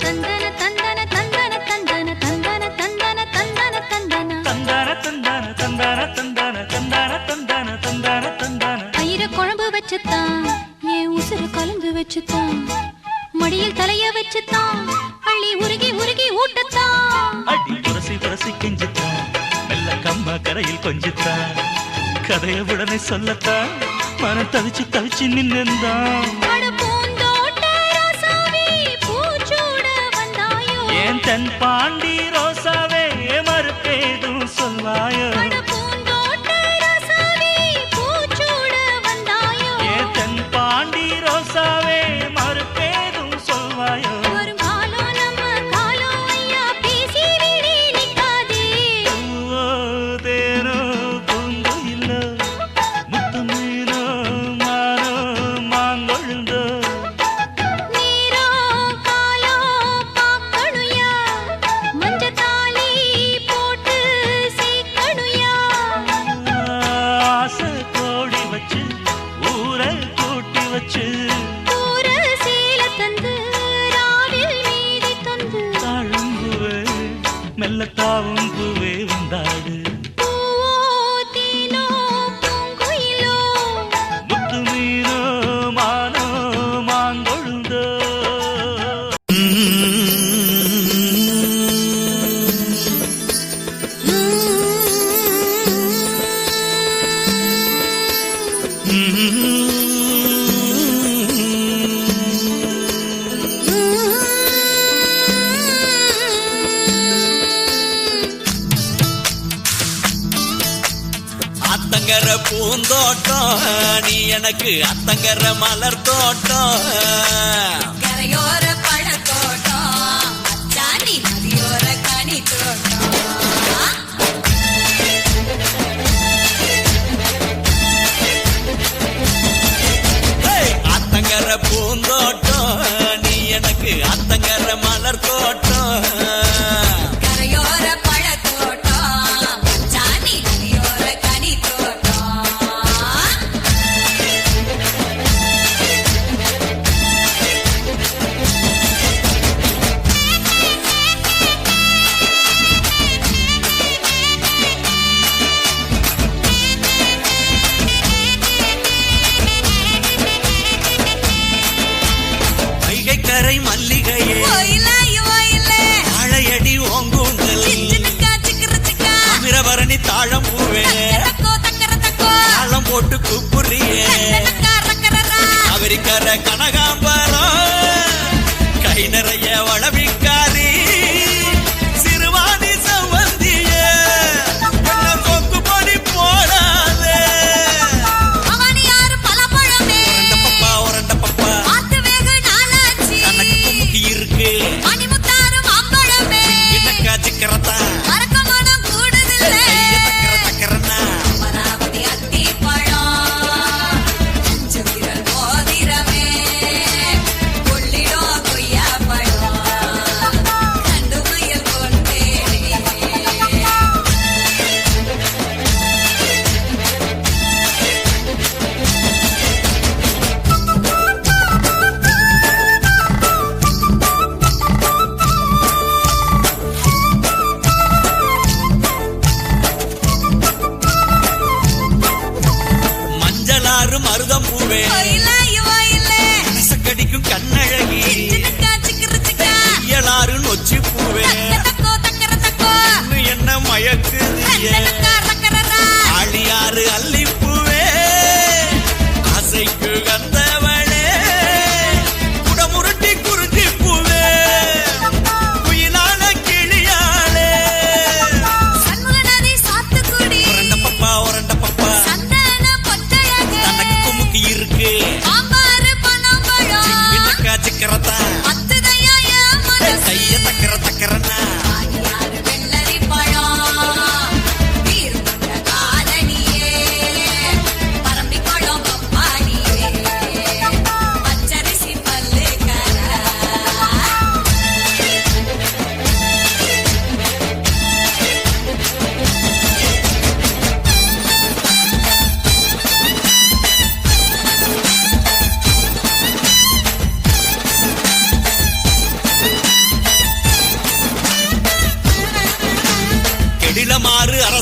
தந்தன தந்தன தந்தன தந்தன தந்தன தந்தன தந்தன தந்தன தந்தான தந்தான தந்தான தந்தான தந்தான தந்தான தந்தான தயிர குழம்பு வச்சுத்தான் என் உசுறு கலந்து வச்சுத்தான் மடியில் தலைய வச்சுத்தான் அள்ளி உருகி ஊட்டத்தான் அடி புரசி கெஞ்சித்தான் மெல்ல கம்மா கரையில் கொஞ்சித்தான் கதைய உடனே சொல்லத்தான் மனம் தவிச்சு நின்னுந்தான் அட பூந்தோட்ட ராசாவே பூச்சூட வந்தாயோ ஏன் தென் பாண்டி ரோசாவே மறுப்பேதும் சொல்வாயோ அட பூந்தோட்ட ராசாவே பூச்சூட வந்தாயோ ஏன் தென் பாண்டி ரோசாவே மறுப்பேதும் சொல்வாயோ வரும் காலம் நம்ம காலம் ஐயா பேசி விடி நிக்காதே பூவோ தேனோ பூங்குயிலோ முத்து மீனோ மானோ மாங்கொழுந்தோ நீரோ காலோ பாக்கணுயா மஞ்சத்தாலி போட்டு சீக்கணுயா ஆசை கோடி வச்சு ஊரை கூட்டி வச்சு ஊர சீல தந்து ராவில் மீதி தந்து தாழும்புவே மெல்லத்தாவும் பூவே வந்தாடு பூவோ தேனோ பூங்குயிலோ முத்து மீனோ மானோ மாங்கொழுந்தோ அத்தங்கர பூந்தோட்டம் நீ எனக்கு அத்தங்கர மலர் தோட்டம் கரையோர பழத்தோட்டம் அச்சாணி நதியோர கனி தோட்டம் அத்தங்கர பூந்தோட்டம் நீ எனக்கு அத்தங்கர மலர் தோட்டம் கரையோர பழத்தோட்டம் அச்சாணி நதியோர கனி தோட்டம்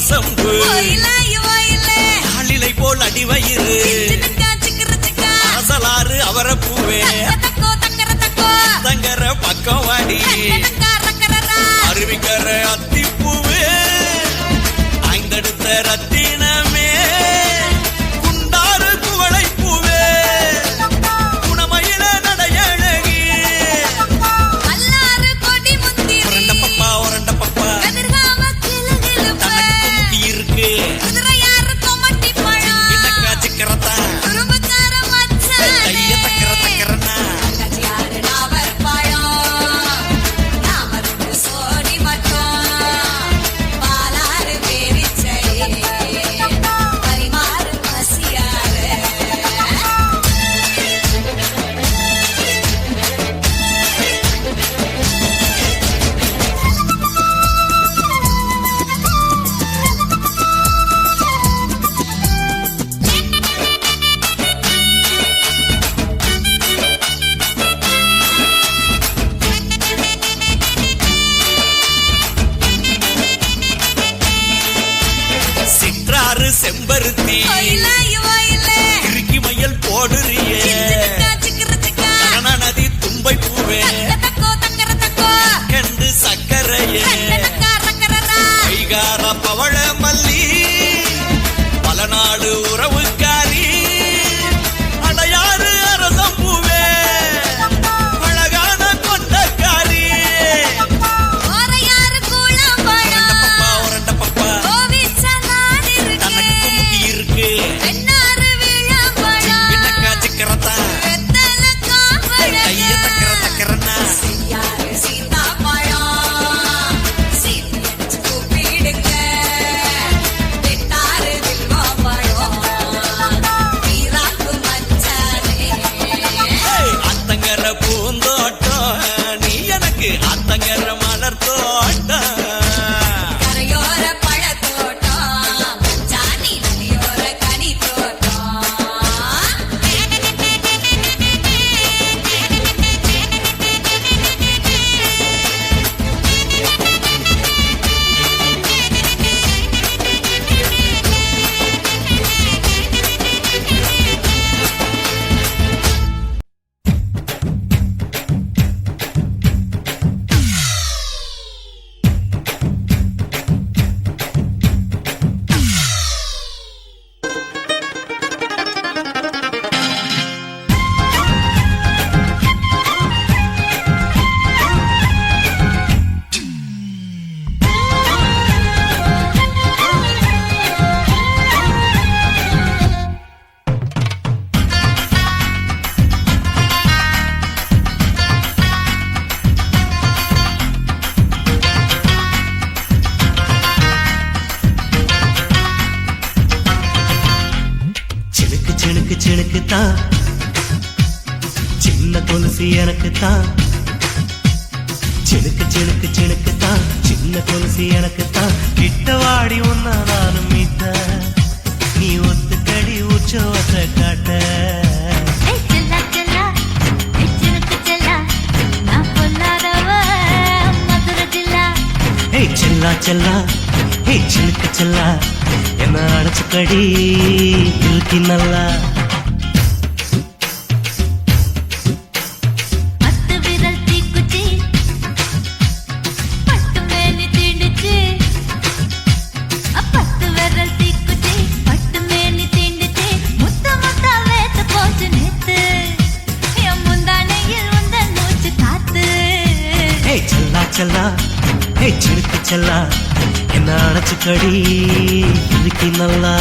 வசம்பு ஆளிலை போல் அடிவயிறு அரசலாறு அவரப்பூவே தங்கர பக்கம் வாடி அருவிக்கர அத்திப்பூவே ஐந்தெடுத்த ரத்தினமே குண்டாறு குவளை பூவே குணமயில நடையழகி உரண்ட பப்பா தனக்கு முட்டி இருக்கு இன்னக்கா சிக்கரத்தா கைய தக்கர தக்கரனா சிற்றாறு செம்பருத்தி இறுக்கி மையல் போடுறியே நதி தும்பை பூவே கண்டு சக்கரையே கைகார பவள மல்லி பல நாடு உறவுக்காரி அடையாறு அரசம் பூவே அழகான கொண்டக்காரி உரண்ட பப்பா தனக்கு முட்டி இருக்கு இன்னக்கா சிக்கரத்தா கைய தக்கர தக்கரனா அத்தங்கர பூந்தோட்டம் நீ எனக்கு அத்தங்கர மலர் தோட்டம் சினுக்கு தான் சின்ன கொலுசு எனக்கு தான் சினுக்கு தான் சின்ன கொலுசு எனக்கு தான் கிட்ட வாடி ஒன்னா நானும் மீட்ட நீ ஒத்துக்கடி உற்சவத்தை காட்ட செல்லா செல்லா சினுக்கு செல்லா என்ன அடைச்சுக்கடி இழுக்கி நல்லா செல்லா சினுக்கு செல்லா என்ன அடைச்சுக்கடி இழுக்கி நல்லா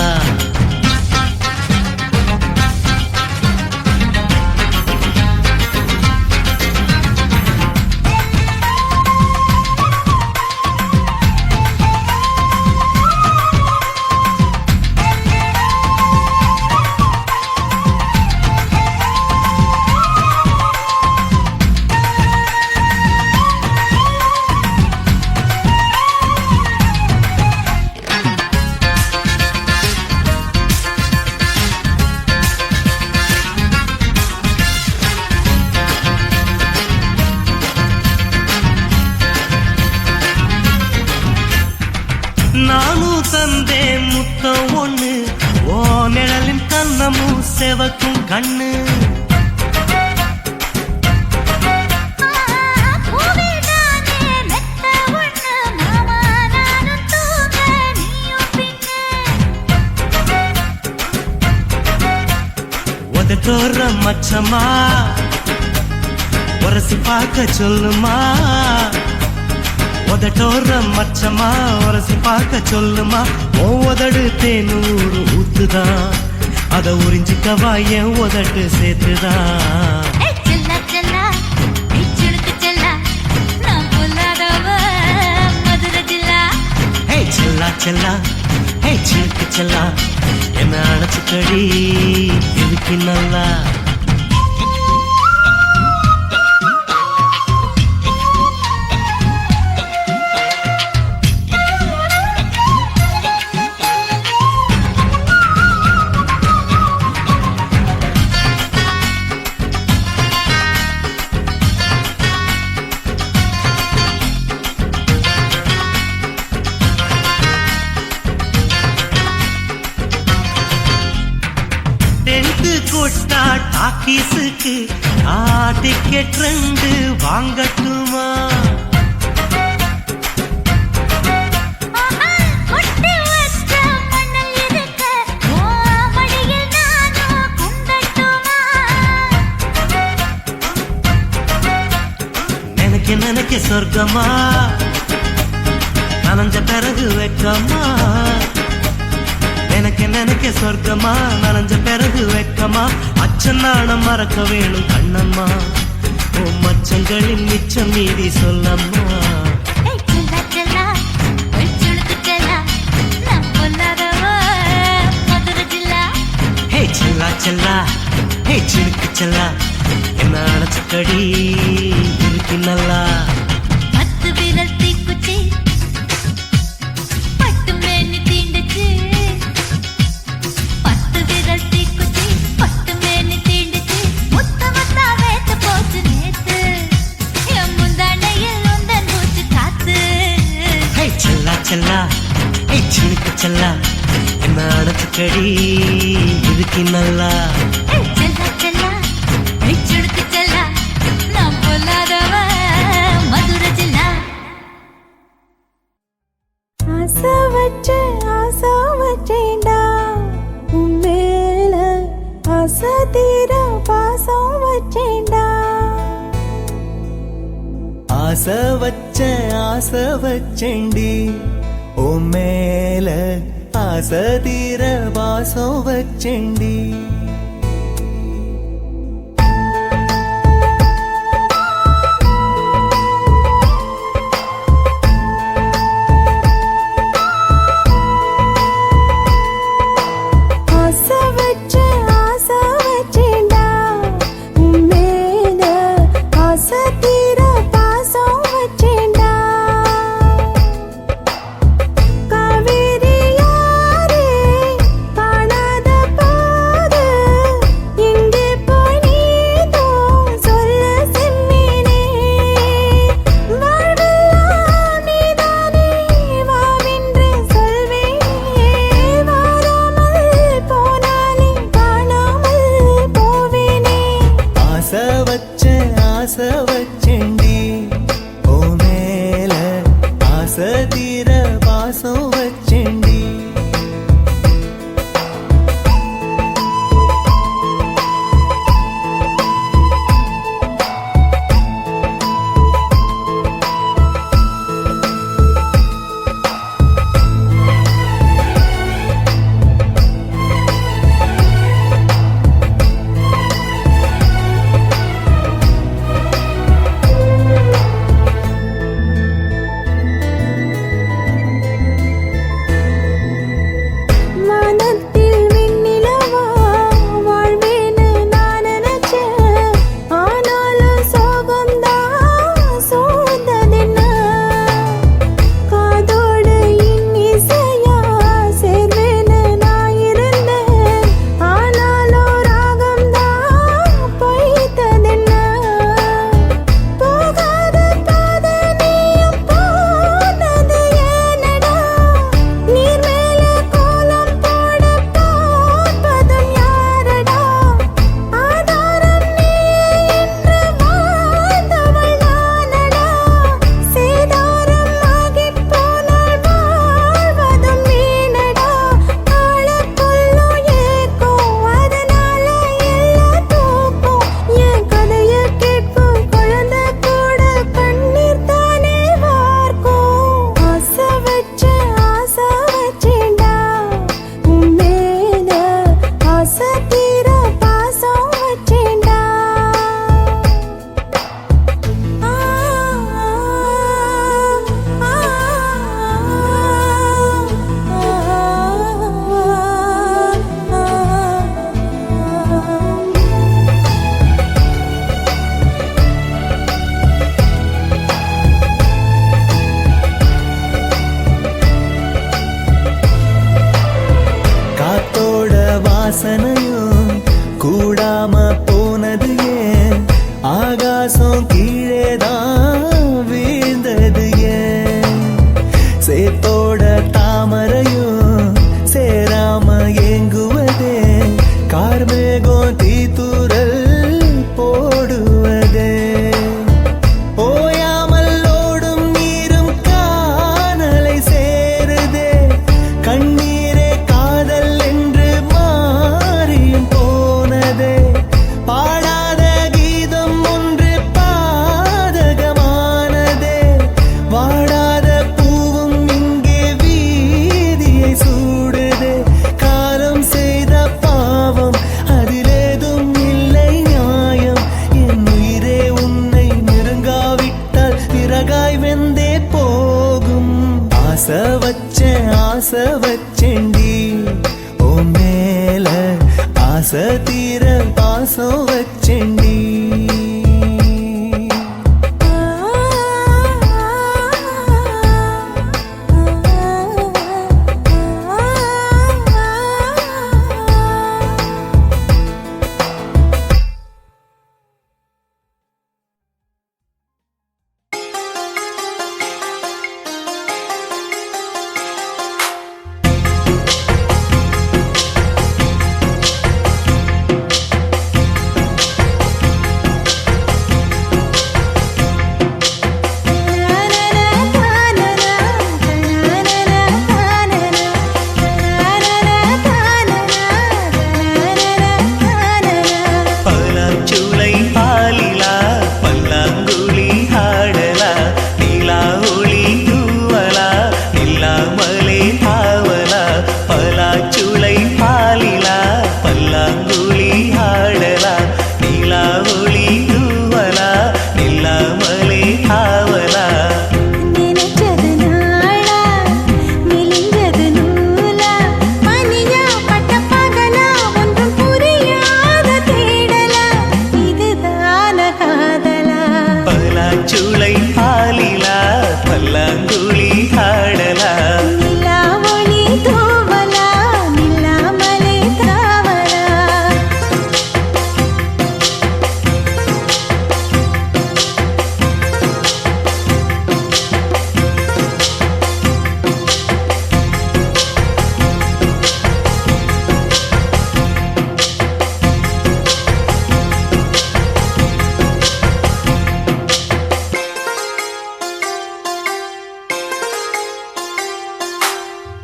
முத்தம் ஒண்ணு ஓ நிழலின் கண்ணமும் செவக்கும் கண்ணு உதட்டோர மச்சமா உரசி பார்க்க சொல்லுமா உதட்டோர மச்சமா உரசி பார்க்க சொல்லுமா உதடு தேனூறு ஊத்துதான் அத உறிஞ்சிக்கவா என் உதட்டு சேர்த்துதான் செல்லா செல்லா ஹே சிலுக்கு செல்லா என்ன அணைச்சுக்கடி இதுக்கு நல்லா கொட்டா டாக்கீஸுக்கு டிக்கெட் 2 வாங்கட்டுமா நினைக்க சொர்க்கமா நனைஞ்ச பிறகு வெக்கமா நினைக்க சொர்க்கமா நனைஞ்ச பிறகு வெக்கமா அச்சநாணம் மறக்க வேணும் கண்ணம்மா ஓ மச்சங்களின் மிச்சம் மீதி சொல்லம்மா ஹே செல்லா செல்லா ஹே சிலுக்கு செல்லா என்ன அணைச்சுக்கடி இருக்கு நல்லா செல்லா ஹே சிலுக்கு செல்லா என்ன அணைச்சுக்கடி இருக்கு நல்லா ஆசை வச்சேண்டி ஓ மேல ஆசை தீர வாசம் வச்சேண்டி வாசனையும் கூடாம போனது ஏன் ஆகாசம் கீழேதான் வீழ்ந்தது ஏன் சேத்தோட தாமரையும் சேராம ஏங்குவதே கார்மேகம் தீத்துரல் போடுவதே ஓயாமல் ஓடும் நீரும் காணலை சேருதே கண்ணீரே காதல் என்று மாறியும் போனதே பாடாத கீதம் ஒன்று பாதகமானதே வாடாத பூவும் இங்கே வீதியை சூடுதே காலம் செய்த பாவம் அதிலேதும் இல்லை நியாயம் என் உயிரே உன்னை நெருங்காவிட்டால் பிறகாய் வெந்தே போகும் ஆசை வச்சேன்டி ஓ மேல ஆசை தீர பாசம் வச்சேன்டி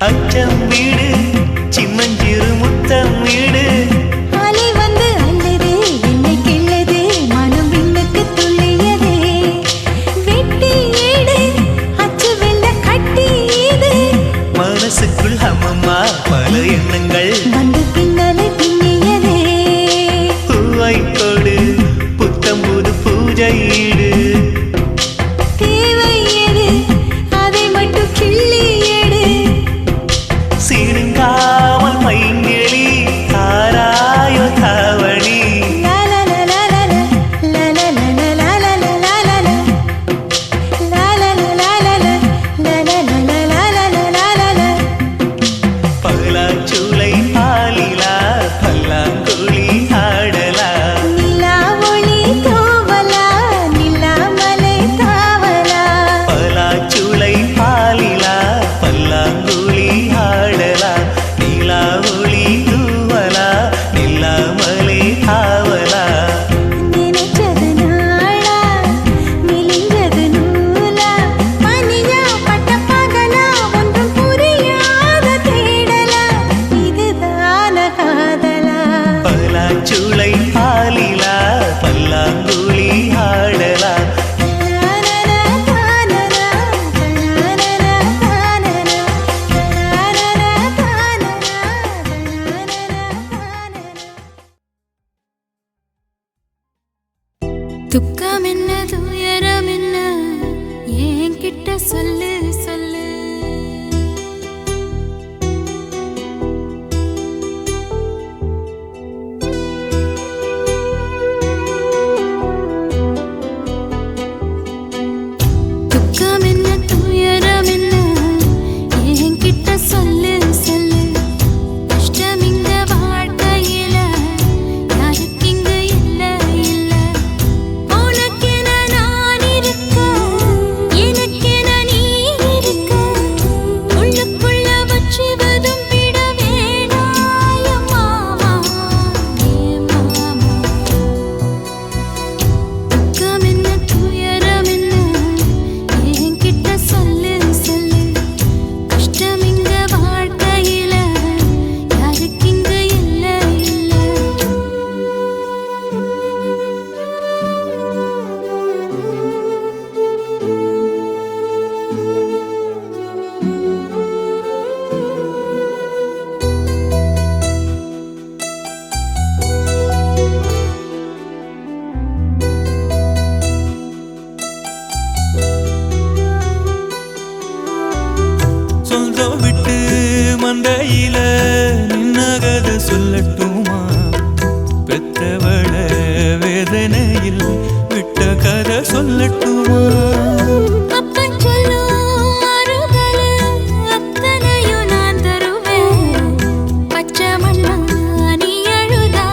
அச்சம் வீடு சிம்மஞ்சிறு முத்தம் வீடு அலை வந்து அல்லது என்னை கிள்ளது மனம் விண்ணுக்கு துள்ளியதே வெட்டி ஏடு அச்சு வெள்ள கட்டி இது மனசுக்குள் அம்மம்மா பல எண்ணங்கள் வந்து பின்னலை பின்னியதே பூவை கொடு புத்தம் புது பூஜை ஈடு தேவை எடு அதை மட்டும் கிள்ளி எடு சீருங்காமல் பைங்கிழி சொல்லட்டுமா பெத்தவள வேதனையில் விட்ட கதை சொல்லட்டுமா அப்பன் சொல்லும் ஆறுதலு அத்தனையும் நான் தருவேன் பச்சை மண்ணா நீ அழுதா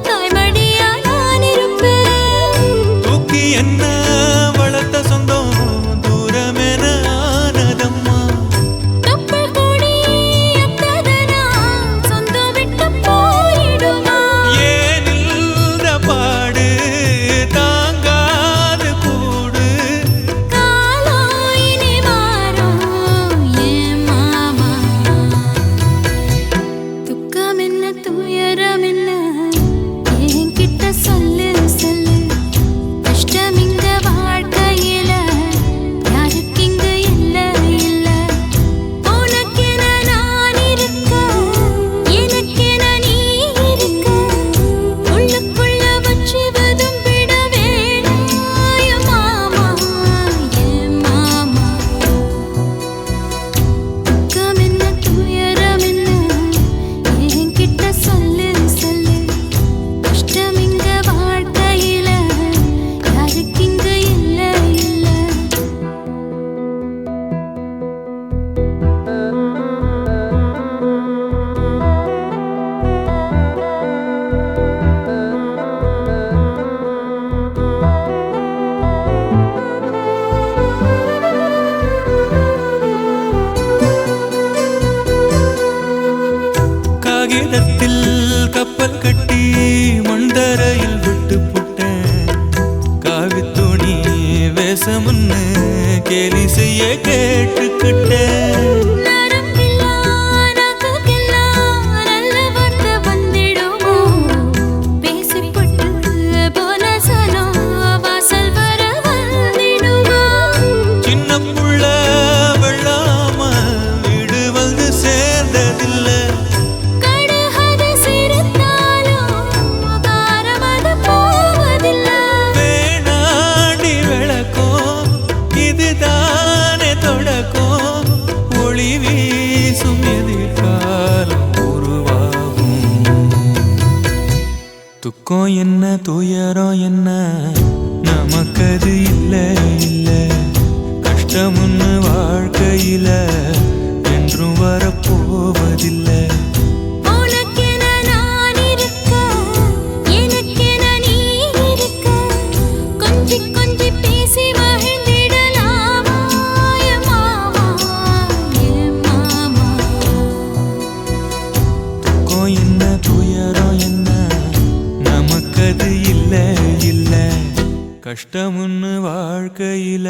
தாய்மடியா நான் இருப்பேன் தூக்கி என்ன வளர்த்த சொந்தம் தூரமென ஆனதம்மா தொப்புள் கொடி அத்ததனா சொந்தம் விட்டு போயிடுமா ஏனில்ற பாடு தாங்காது கூடு காலம் இனி மாறும் ஏன் மாமா துக்கம் என்ன துயரம் என்ன என்கிட்ட சொல்லு சொல்லு கஷ்டம் இந்த வாழ்க்கையில யாருக்கு இங்கு இல்ல இல்ல உனக்கென நான் இருக்க எனக்கென நீ இருக்க உள்ளுக்குள்ள வச்சு விட வேணாய மாமா என் மாமா துக்கம் என்ன துயரம் என்ன என்கிட்ட சொல்லு சொல்லு கஷ்டம் இங்க வாழ்க்கையில யாருக்கு இங்கு இல்ல இல்ல காகிதத்தில் கப்பல் கட்டி மண்டரையில் விட்டு புட்டேன் காவித்துணி வேஷமுன்னு கேலி செய்ய கேட்டுக்கிட்டேன் நரம்பில்லா நாக்குக்கெல்லாம் நல்ல வார்த்தை வந்திடுமோ பேசிப்பட்டு போனசனோ வாசல் வர வந்திடுமோ சின்ன புள்ள வெள்ளாம வீடு வந்து சேர்ந்ததில்லை கடுகது சிரித்தாலும் காரமது போவதில்லை வேணாடி விளக்கும் இதுதானே தொடக்கும் ஒளி வீசும் எதிர்காலம் உருவாகும் துக்கம் என்ன துயரம் என்ன நமக்கது இல்ல இல்ல கஷ்டம்னு வாழ்க்கையில என்றும் வரப்போவதில்லை உனக்கென நான் இருக்க எனக்கென நீ இருக்க கொஞ்சி கொஞ்சி பேசி மகிழ்ந்திடலாமா என் மாமா என் மாமா துக்கம் என்ன துயரம் என்ன நமக்கது இல்ல இல்ல கஷ்டம்னு வாழ்க்கையில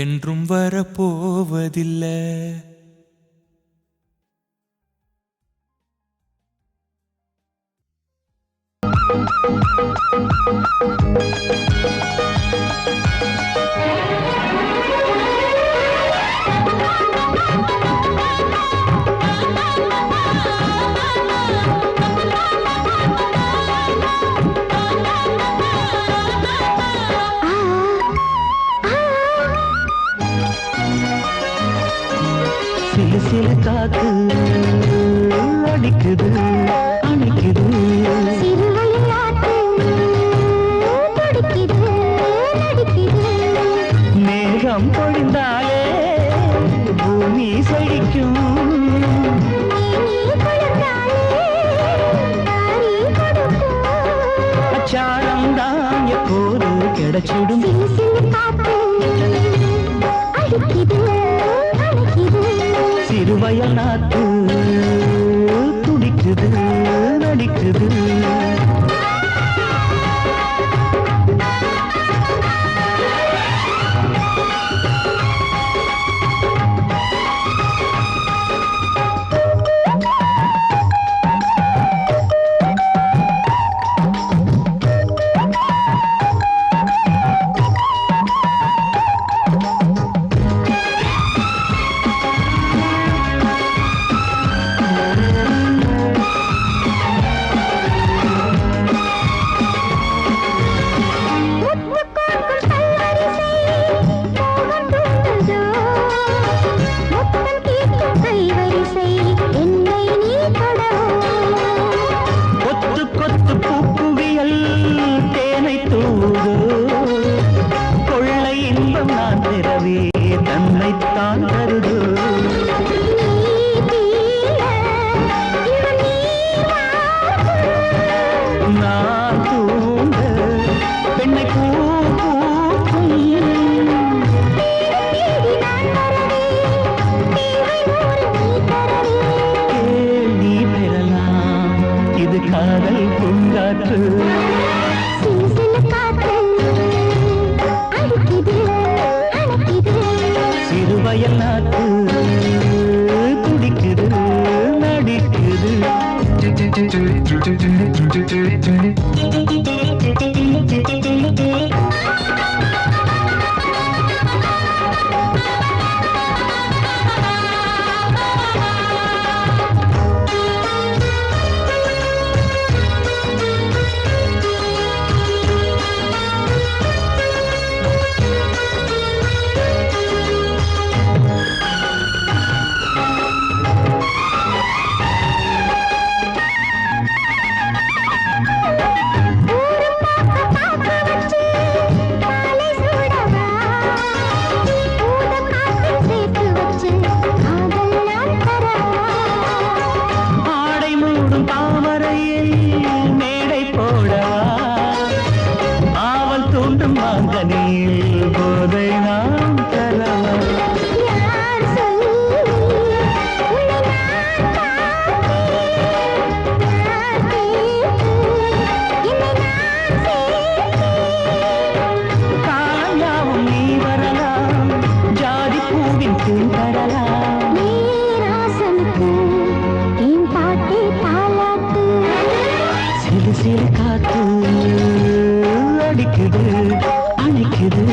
என்றும் வரப்போவதில்லை சிலு சிலு காத்து அடிக்குது அணைக்குது மேகம் பொழிந்தாலே பூமி செழிக்கும் அச்சாரம் தான் எப்போது கிடைச்சிடும் சிறுவயல் நாத்து துடிக்குது நடிக்குது காற்று சிலு சிலு காத்து அடிக்குது அணைக்குது சிறுவயல் நாட்டு துடிக்குது நடிக்குது ஆடை மூடும் தாமரையில் மேடை போடவா ஆவல் தூண்டும் மாங்கனியில் போதை நாம் தரவா காயாவும் நீ வரலாம் ஜாதி பூவின் தேன் தரலாம் சிறு சிறு காத்து அடிக்குது அணைக்குது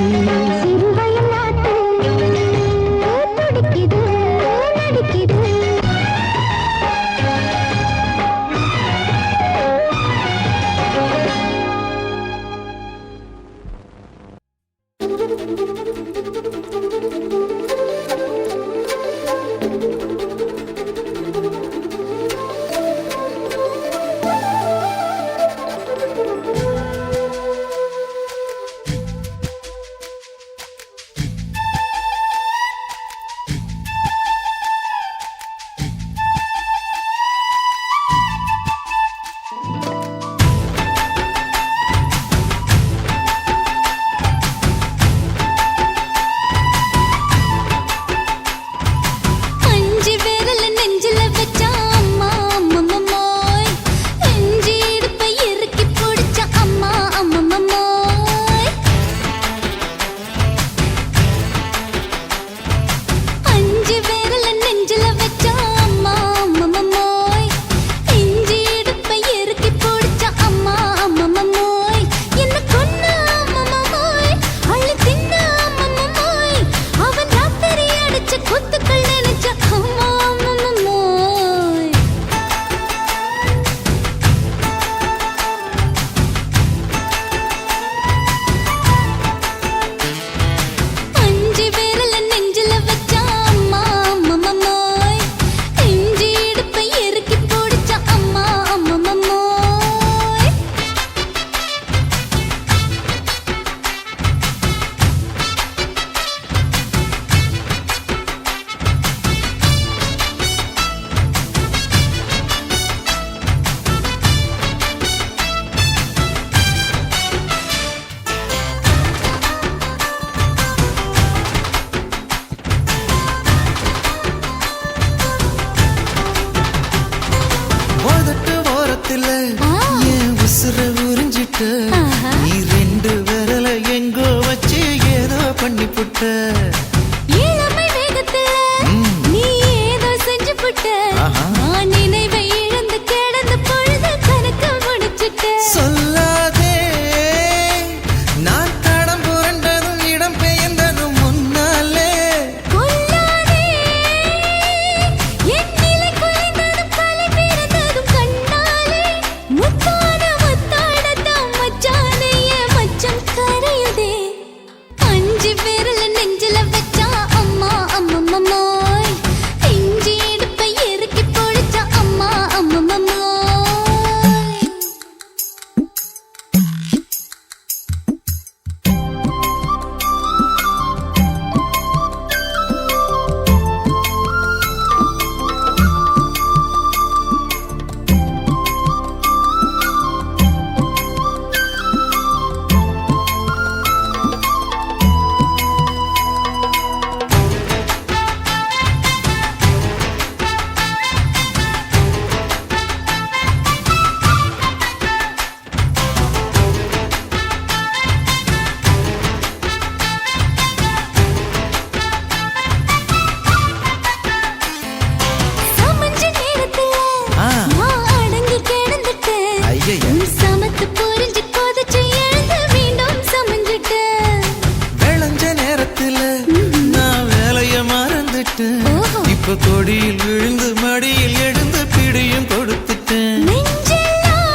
ஓஹோ. இப்ப கொடியில் விழுந்து மடியில் எழுந்து பிடியும் கொடுத்துட்டேன். நெஞ்செல்லாம்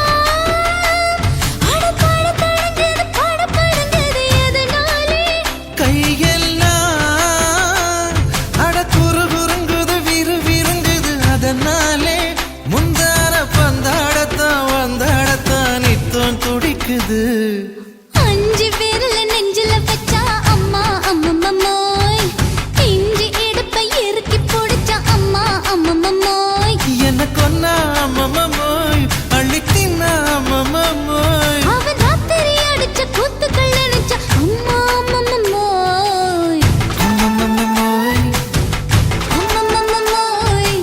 அடபாட தடங்குது, படபடங்குது எதனாலே? கையெல்லாம் அட குறுகுறுங்குது விறுவிறுங்குது அதனாலே. முந்தான பந்தாடத்தான் வந்தாடத்தான் நித்தம் துடிக்குது. அஞ்சு விரல நெஞ்சில வச்சா அம்மா அம்மம்மம்மோய். இஞ்சி இடுப்பை இறுக்கி பிடிச்சா அம்மா அம்மம்மம்மோய். என்ன கொன்னா அம்மம்மோய், அள்ளி தின்னா அம்மம்மோய். அவன் ராத்திரி அடிச்ச கூத்துக்கள் நினைச்சா அம்மா அம்மம்மம்மோய். அம்மம்மோய், அம்மம்மம்மோய்.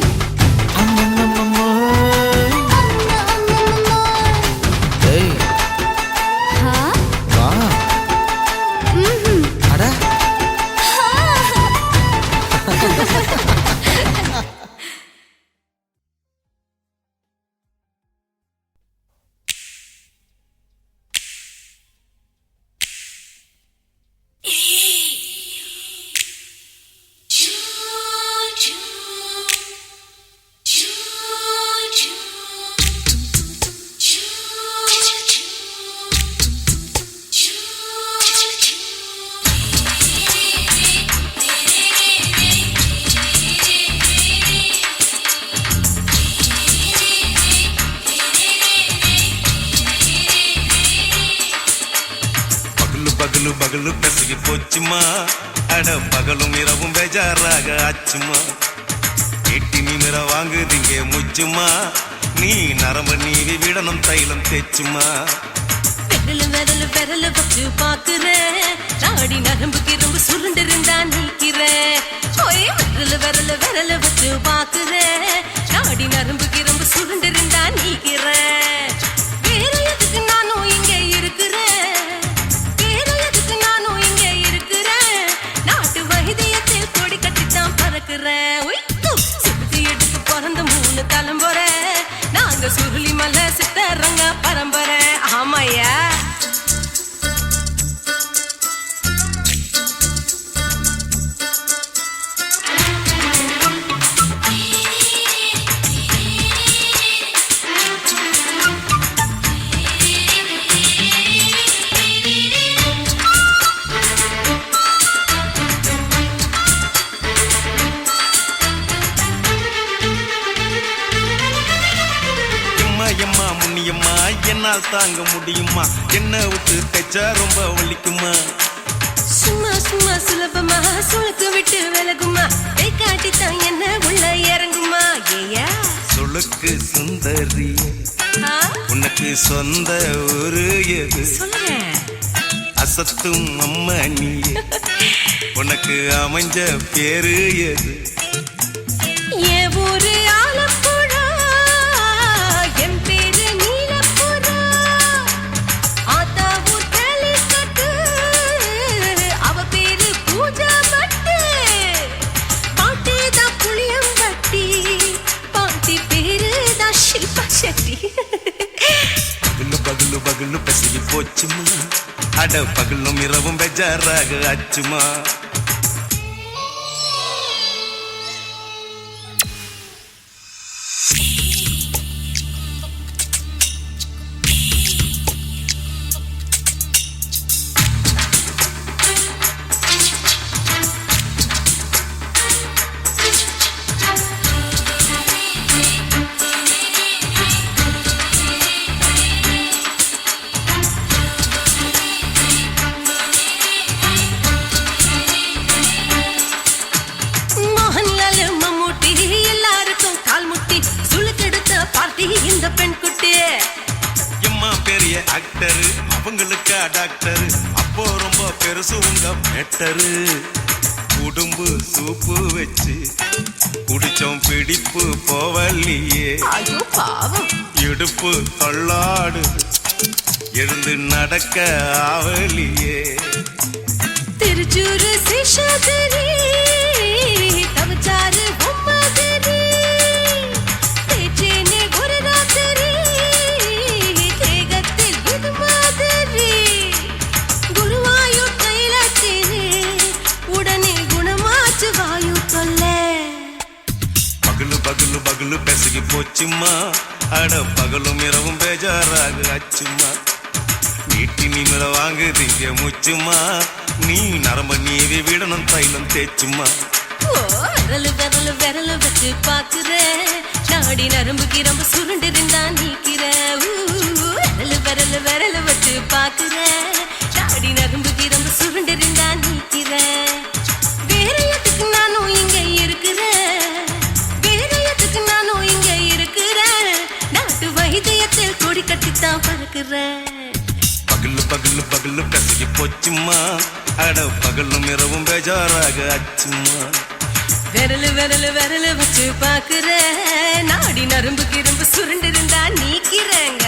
அம்மம்மோய். அம்மா அம்மம்மம்மோய். ஏய், ஹா? வா. ம்ஹும். அட பகலு பகலு பெசகி போச்சுமா. அட பகலும் இரவும் பேஜாராக ஆச்சுமா. எட்டி நிமிர வாங்குதிங்க முச்சுமா. நீ நரம்பு நீவி விடணும் தைலம் தேச்சுமா. விரலு விரலு விரலு வச்சு பாக்குறேன். நாடி நரம்பு கிரம்பு சுருண்டிருந்தா நீக்கிறேன். ஓய் விரலு விரலு விரலு வச்சு பாக்குறேன். நாடி நரம்பு கிரம்பு சுருண்டிருந்தா நீக்கிறேன். வேற எதுக்கு நானும் இங்க இருக்கிறேன். வேற எதுக்கு நானும் இங்க இருக்கிறேன். நாட்டு வைத்தியத்தில் கொடி கட்டித்தான் பறக்கிறேன். சுத்தி எடுத்து பிறந்த 3 தலைமுறை. நாங்க சுருளி மலை சித்தரங்க பரம்பரை. ஆமாயா. எம்மா எம்மா முன்னியம்மா என்னால் தாங்க முடியுமா. என்ன விட்டு தைச்சா ரொம்ப வலிக்குமா. சும்மா சும்மா சுலபமா சுளுக்கு விட்டு விலகுமா. கை காட்டித்தான் என்ன உள்ள இறங்குமா. ஏயா சொலுக்கு சுந்தரி உனக்கு சொந்த ஊரு எது. சொல்றேன். அசத்தும் அம்மா நீ உனக்கு அமைஞ்ச பேரு எது. என் ஊரு ஆலப்புழா. என் பேரு நீலப்புறா. ஆத்தா ஊர் கேலிக்கட்டு. அவ பேரு பூஜா பட்டு. பாட்டி தான் புளியம்பட்டி. பாட்டி பேரு தான் ஷில்பா செட்டி. பகலு பகலு பகலு பசிகி போச்சுமா. அட பகலும் இரவும் பெஜாராக ஆச்சுமா. இந்த பெண் குட்டி எம்மா பெரிய ஆக்டரு அவங்களுக்கா டாக்டரு. அப்போ ரொம்ப பெருசு உங்க மேட்டரு. உடும்பு சூப்பு வச்சு குடிச்சோம் பிடிப்பு போவல்லையே. ஐயோ பாவம். இடுப்பு தள்ளாடு எழுந்து நடக்க ஆவலியே. திருச்சூரு சேஷாதிரி தவச்சாரு பொம்மாதிரி. தேச்சேனே ஒரு ராத்திரி தேகத்தில் இது மாதிரி. குருவாயூர் தைலத்திலே உடனே குணமாச்சு வாயு தொல்லை. பகலு பகலு பெசகி போச்சுமா அட பகலும் இரவும் பேஜாராக அச்சுமா நீட்டி நிமிர வாங்கு திங்க முச்சுமா நீ நரம்ப நீவி விடணும் தைலம் தேச்சுமா ஓ விரலு விரலு விரலு வச்சு பாக்குற நாடி நரம்பு கிரம்பு சுருண்டு இருந்தா நீக்கிற விரலு விரலு விரலு வச்சு பாக்குற நாடி நரம்பு கிரம்பு சுருண்டு இருந்தா நீக்கிற வேற எதுக்கு நானும் இங்க இருக்கிறேன் வேற எதுக்கு நானும் இங்க இருக்கிறேன் நாட்டு வைத்தியத்தில் கொடி கட்டித்தான் பறக்குறேன் பகலு பகலு பகலு பெசகி போச்சுமா அட பகலும் இரவும் பேஜாராக அச்சுமா விரலு விரலு விரலு வச்சு பாக்குற நாடி நரம்பு கிரம்பு சுருண்டு இருந்தா நீக்கிறேங்க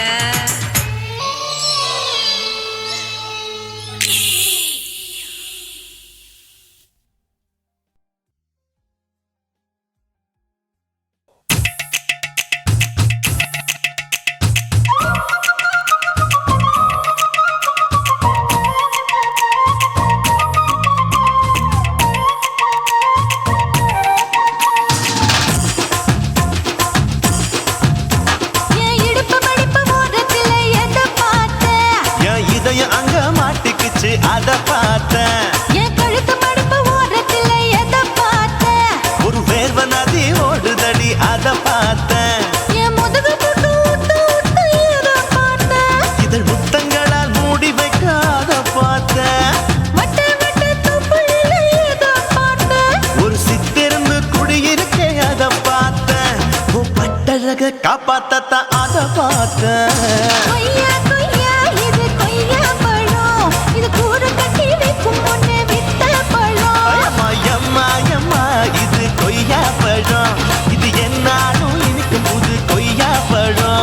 அத பார்த்தேன் என் கழுத்து மடுப்பு ஓரத்துல எதை பார்த்தேன் ஒரு வேர்வ நதி ஓடுதடி அத பார்த்தேன் என் முதுகு புட்டு விட்டு விட்டு எதை பார்த்தேன் இதழ் முத்தங்களால் மூடி வைக்க அத பார்த்தேன் வட்ட வட்ட தொப்புளில எதை பார்த்தேன் ஒரு சித்திருந்து குடியிருக்க அத பார்த்தேன் உன் பட்டழக காப்பாத்தத்தான் அத பார்த்தேன் கொய்யா கொய்யா இது கொய்யா பழம் இது கூற கட்டி வைக்கும் முன்னே வித்த பழம் அம்மா அம்மா அம்மா இது கொய்யா பழம் இது என்னாலும் இனிக்கும் புது கொய்யா பழம்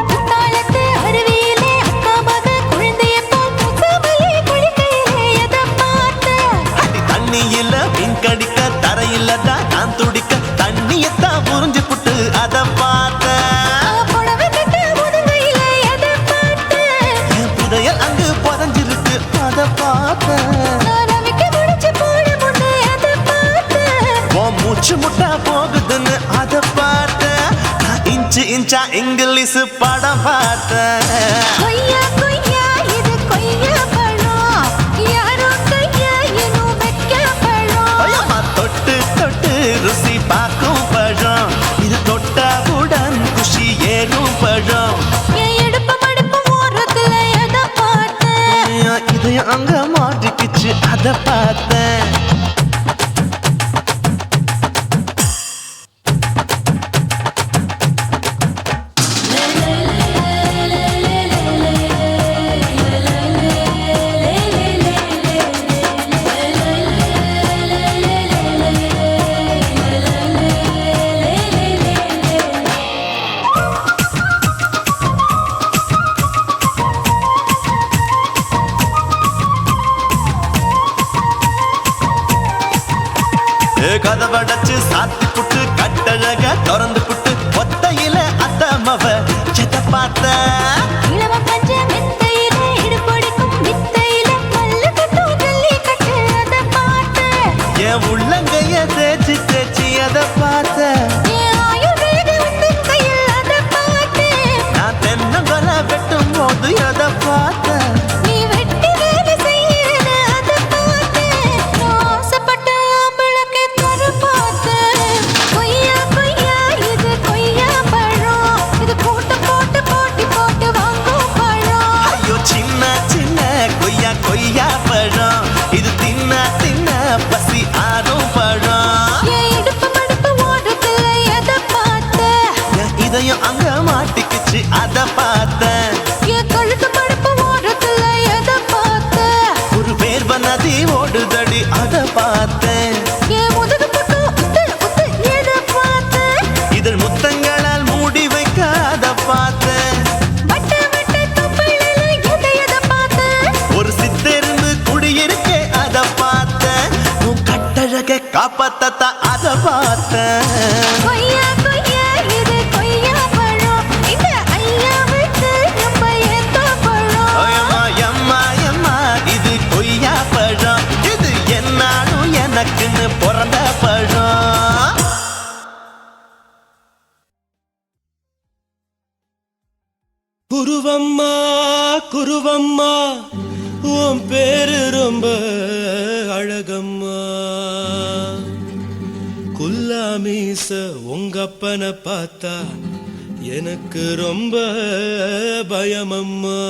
குத்தாலத்து அருவியிலே அக்கா மக குழந்தைய போல் முகமலி குளிக்கையிலே எதை பார்த்தேன் அடி தண்ணியில மீன் கடிக்க தரையில தான் நான் துடிக்க தண்ணியத்தான் புரிஞ்சு புட்டு அத பார்த்தேன் புடவை கட்ட முதுகையிலே எதை பார்த்தேன் என் புதையல் அங்கு புதஞ்சிருக்கு அத பார்த்தேன் நான் அவிக்க முடிச்சு போட முன்னே எதை பார்த்தேன் உன் மூச்சு முட்டா போகுதுன்னு அத பார்த்தேன் நான் இன்ச்சு இன்ச்சா இங்கிலீஷ் படம் பார்த்தேன் கொய்யா கொய்யா இது கொய்யா பழம் யாரோ கையா இன்னும் வைக்க பழம் ஐயம்மா தொட்டு தொட்டு ருசி பார்க்கும் பழம் இது தொட்டாவுடன் குஷி ஏறும் பழம் என் இடுப்பு மடுப்பு ஓரத்துல எதை பார்த்தேன் என் இதயம் அங்க மாட்டிக்கிச்சு அத பார்த்தேன் கதவடைச்சு சாத்தி புட்டு கட்டழக திறந்து புட்டு ஒத்தையில அத்தமவ செத்த பார்த்த இளவ பஞ்ச மெத்தையிலே இடுப்படிக்கும் வித்தையில மல்லு கட்டும் ஜல்லி கட்டு அதை பார்த்தேன் என் உள்ளங்கைய தேய்ச்சி தேய்ச்சி அத பார்த்த என் ஆயுர்வேத உந்தன் கையில் அதை பார்த்தேன் நான் தென்னங்கொலை வெட்டும் போது அத பார்த்த நீ வெட்டி வேலை செய்யறது அதை பார்த்தேன் நான் ஆசைப்பட்ட ஆம்பளுக்கு தர பார்த்தேன் கொய்யா கொய்யா இது கொய்யா பழம் இது போட்டு போட்டு போட்டி போட்டு வாங்கும் பழம் ஐயோ சின்ன சின்ன கொய்யா கொய்யா பழம் இது தின்ன தின்ன பசி ஆறும் பழம் என் இடுப்பு மடுப்பு ஓரத்துல எதை பார்த்தேன் என் இதயம் அங்க மாட்டிக்கிச்சு அத பார்த்தேன் என் கழுத்து மடுப்பு ஓரத்துல எதை பார்த்தேன் ஒரு வேர்வ நதி ஓடுதடி அத பார்த்தேன் என் முதுகு புட்டு உத்து உத்து எதை பார்த்தேன் இதழ் முத்தங்களால் மூடி வைக்க அப்பத்தத்த அத பார்த்தேன். கொய்யா கொய்யா இது கொய்யா பழம் இந்த ஐயாவுக்கு ரொம்ப ஏத்த பழம் எம்மா எம்மா எம்மா இது கொய்யா பழம், இது என்னாலும் எனக்குன்னு பிறந்த பழம். குருவம்மா குருவம்மா உன் பேரு ரொம்ப அழகம்மா. குல்லாமீச உங்க அப்பனை பார்த்தா எனக்கு ரொம்ப பயமம்மா.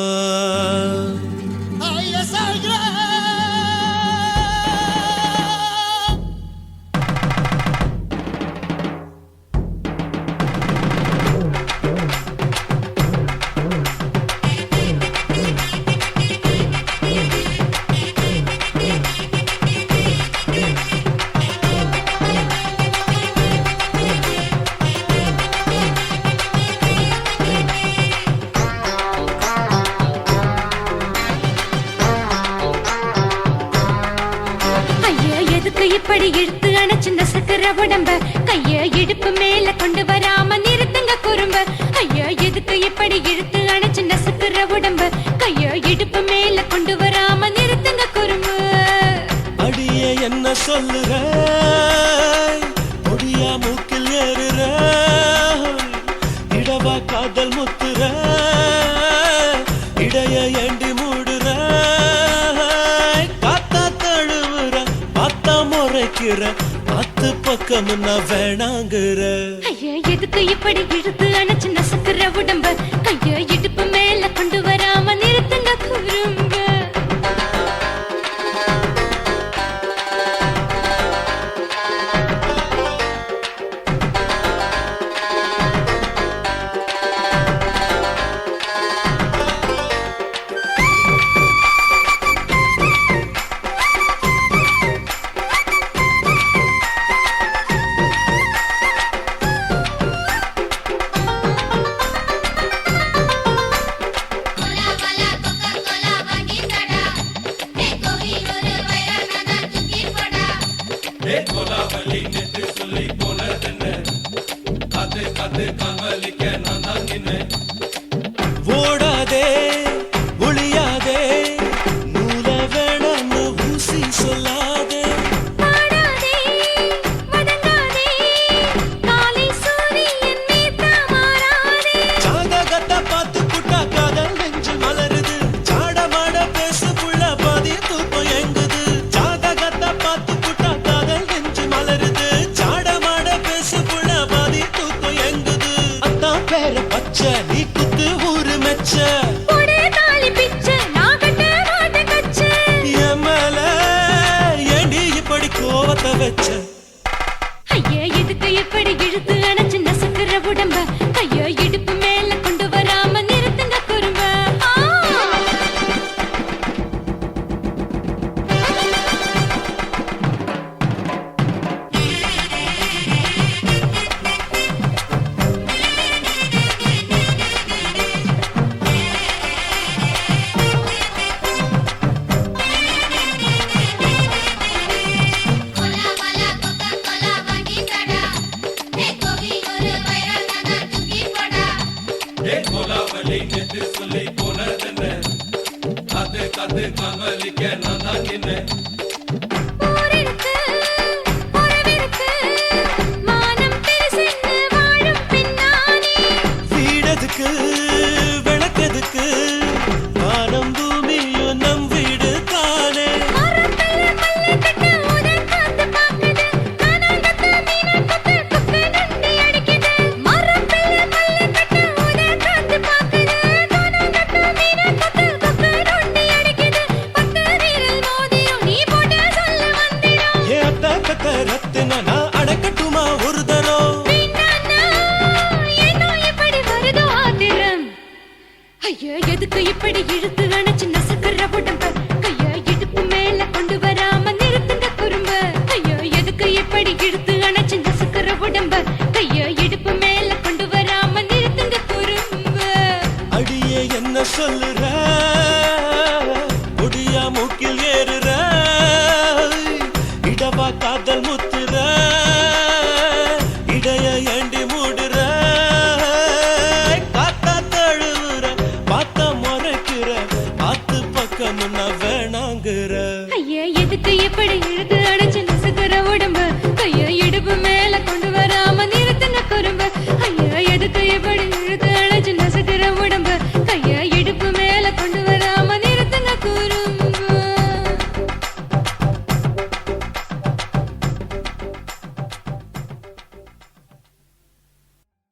இப்படி இழுத்து அணைச்சிருந்த சக்கர உடம்ப கைய இடுப்பு மேல கொண்டு வராம நிறுத்துங்க குறும்ப. ஐயா எதுக்கு இப்படி இழுத்து அணைச்சிருந்த சக்கர உடம்ப கைய இடுப்பு மேல கொண்டு வராம நிறுத்துங்க குறும்பு. அடியே என்ன சொல்லுற, முடியா மூக்கில் ஏறுற, இடவா காதல் முத்துற, இடைய ஏண்டி மூடுற, காத்தா தழுவுற, பார்த்தா முறைக்கிற, பத்து பக்கம் நான் வேணாங்குற. ஐயா எதுக்கு இப்படி இழுத்து அணைச்சு நசுக்குற உடம்ப கைய இடுப்பு மேல கொண்டு வராம நிறுத்துங்க குறும்ப. ஓடாதே ஒளியாதே நூல வேணான்னு ஊசி சொல்லாதே. பாடாதே வதங்காதே காலை சூரியன் மீத மாறாதே. ஜாதகத்தை பார்த்து புட்டா காதல் நெஞ்சு மலருது, சாடமாட பேசு புள்ள பாதி தூக்கம் எங்குது. ஜாதகத்தை பார்த்து புட்டா காதல் நெஞ்சு மலருது, சாடமாட பேசு புள்ள பாதி தூக்கம் எங்குது. அத்தான் பேர பச்சை நீ குத்து ஊரு மெச்ச, ஒரே தாலி பிச்சை நான் கட்ட மாட்டேன் கச்சை. என் மேல ஏண்டி இப்படி கோவத்தை வச்ச. ஐயா எதுக்கு இப்படி இழுத்து அணைச்சு நசுக்குற உடம்ப கைய இடுப்பு மேல கொண்டு வராம நிறுத்துங்க குறும்ப. ஊரிருக்கு உறவிருக்கு மானம் பெருசென்னு வாழும் பின்னானே. வீடதுக்கு விளக்கதுக்கு வானம் பூமியும் நம் வீடு தானே. மரத்துல மல்லி கட்டு உதன் காத்து பாக்குது, கானாங்கத்து மீனாங்கத்து குப்பை நண்டி அடிக்குது. மரத்துல மல்லி கட்டு உதன் காத்து பாக்குது, கானாங்கத்து மீனாங்கத்து குப்பை நண்டி அடிக்குது. பத்து வீரல் மோதியும் நீ போட்ட சொல்ல வந்திடும். ஏ அத்த கத்த ரத்தின நான் அடக்கட்டுமா ஒரு தரம். வீணானா, ஏனோ இப்படி வருதோ ஆத்திரம். ஐயா எதுக்கு இப்படி இழுத்து அணைச்சு நசுக்குற உடம்ப கைய இடுப்பு மேல கொண்டு வராம நிறுத்துங்க குறும்ப. ஐயா எதுக்கு இப்படி இழுத்து அணைச்சு நசுக்குற உடம்ப கைய இடுப்பு மேல கொண்டு வராம நிறுத்துங்க குறும்ப. அடியே என்ன சொல்லுற, முடியா மூக்கில் ஏறுற, இடவா காதல் முத்துற, எப்படி இழுத்து அடைச்சு நசுக்கிற உடம்பு கைய இடுப்பு மேல கொண்டு வராம நிறுத்துங்க குறும்பு ஐயா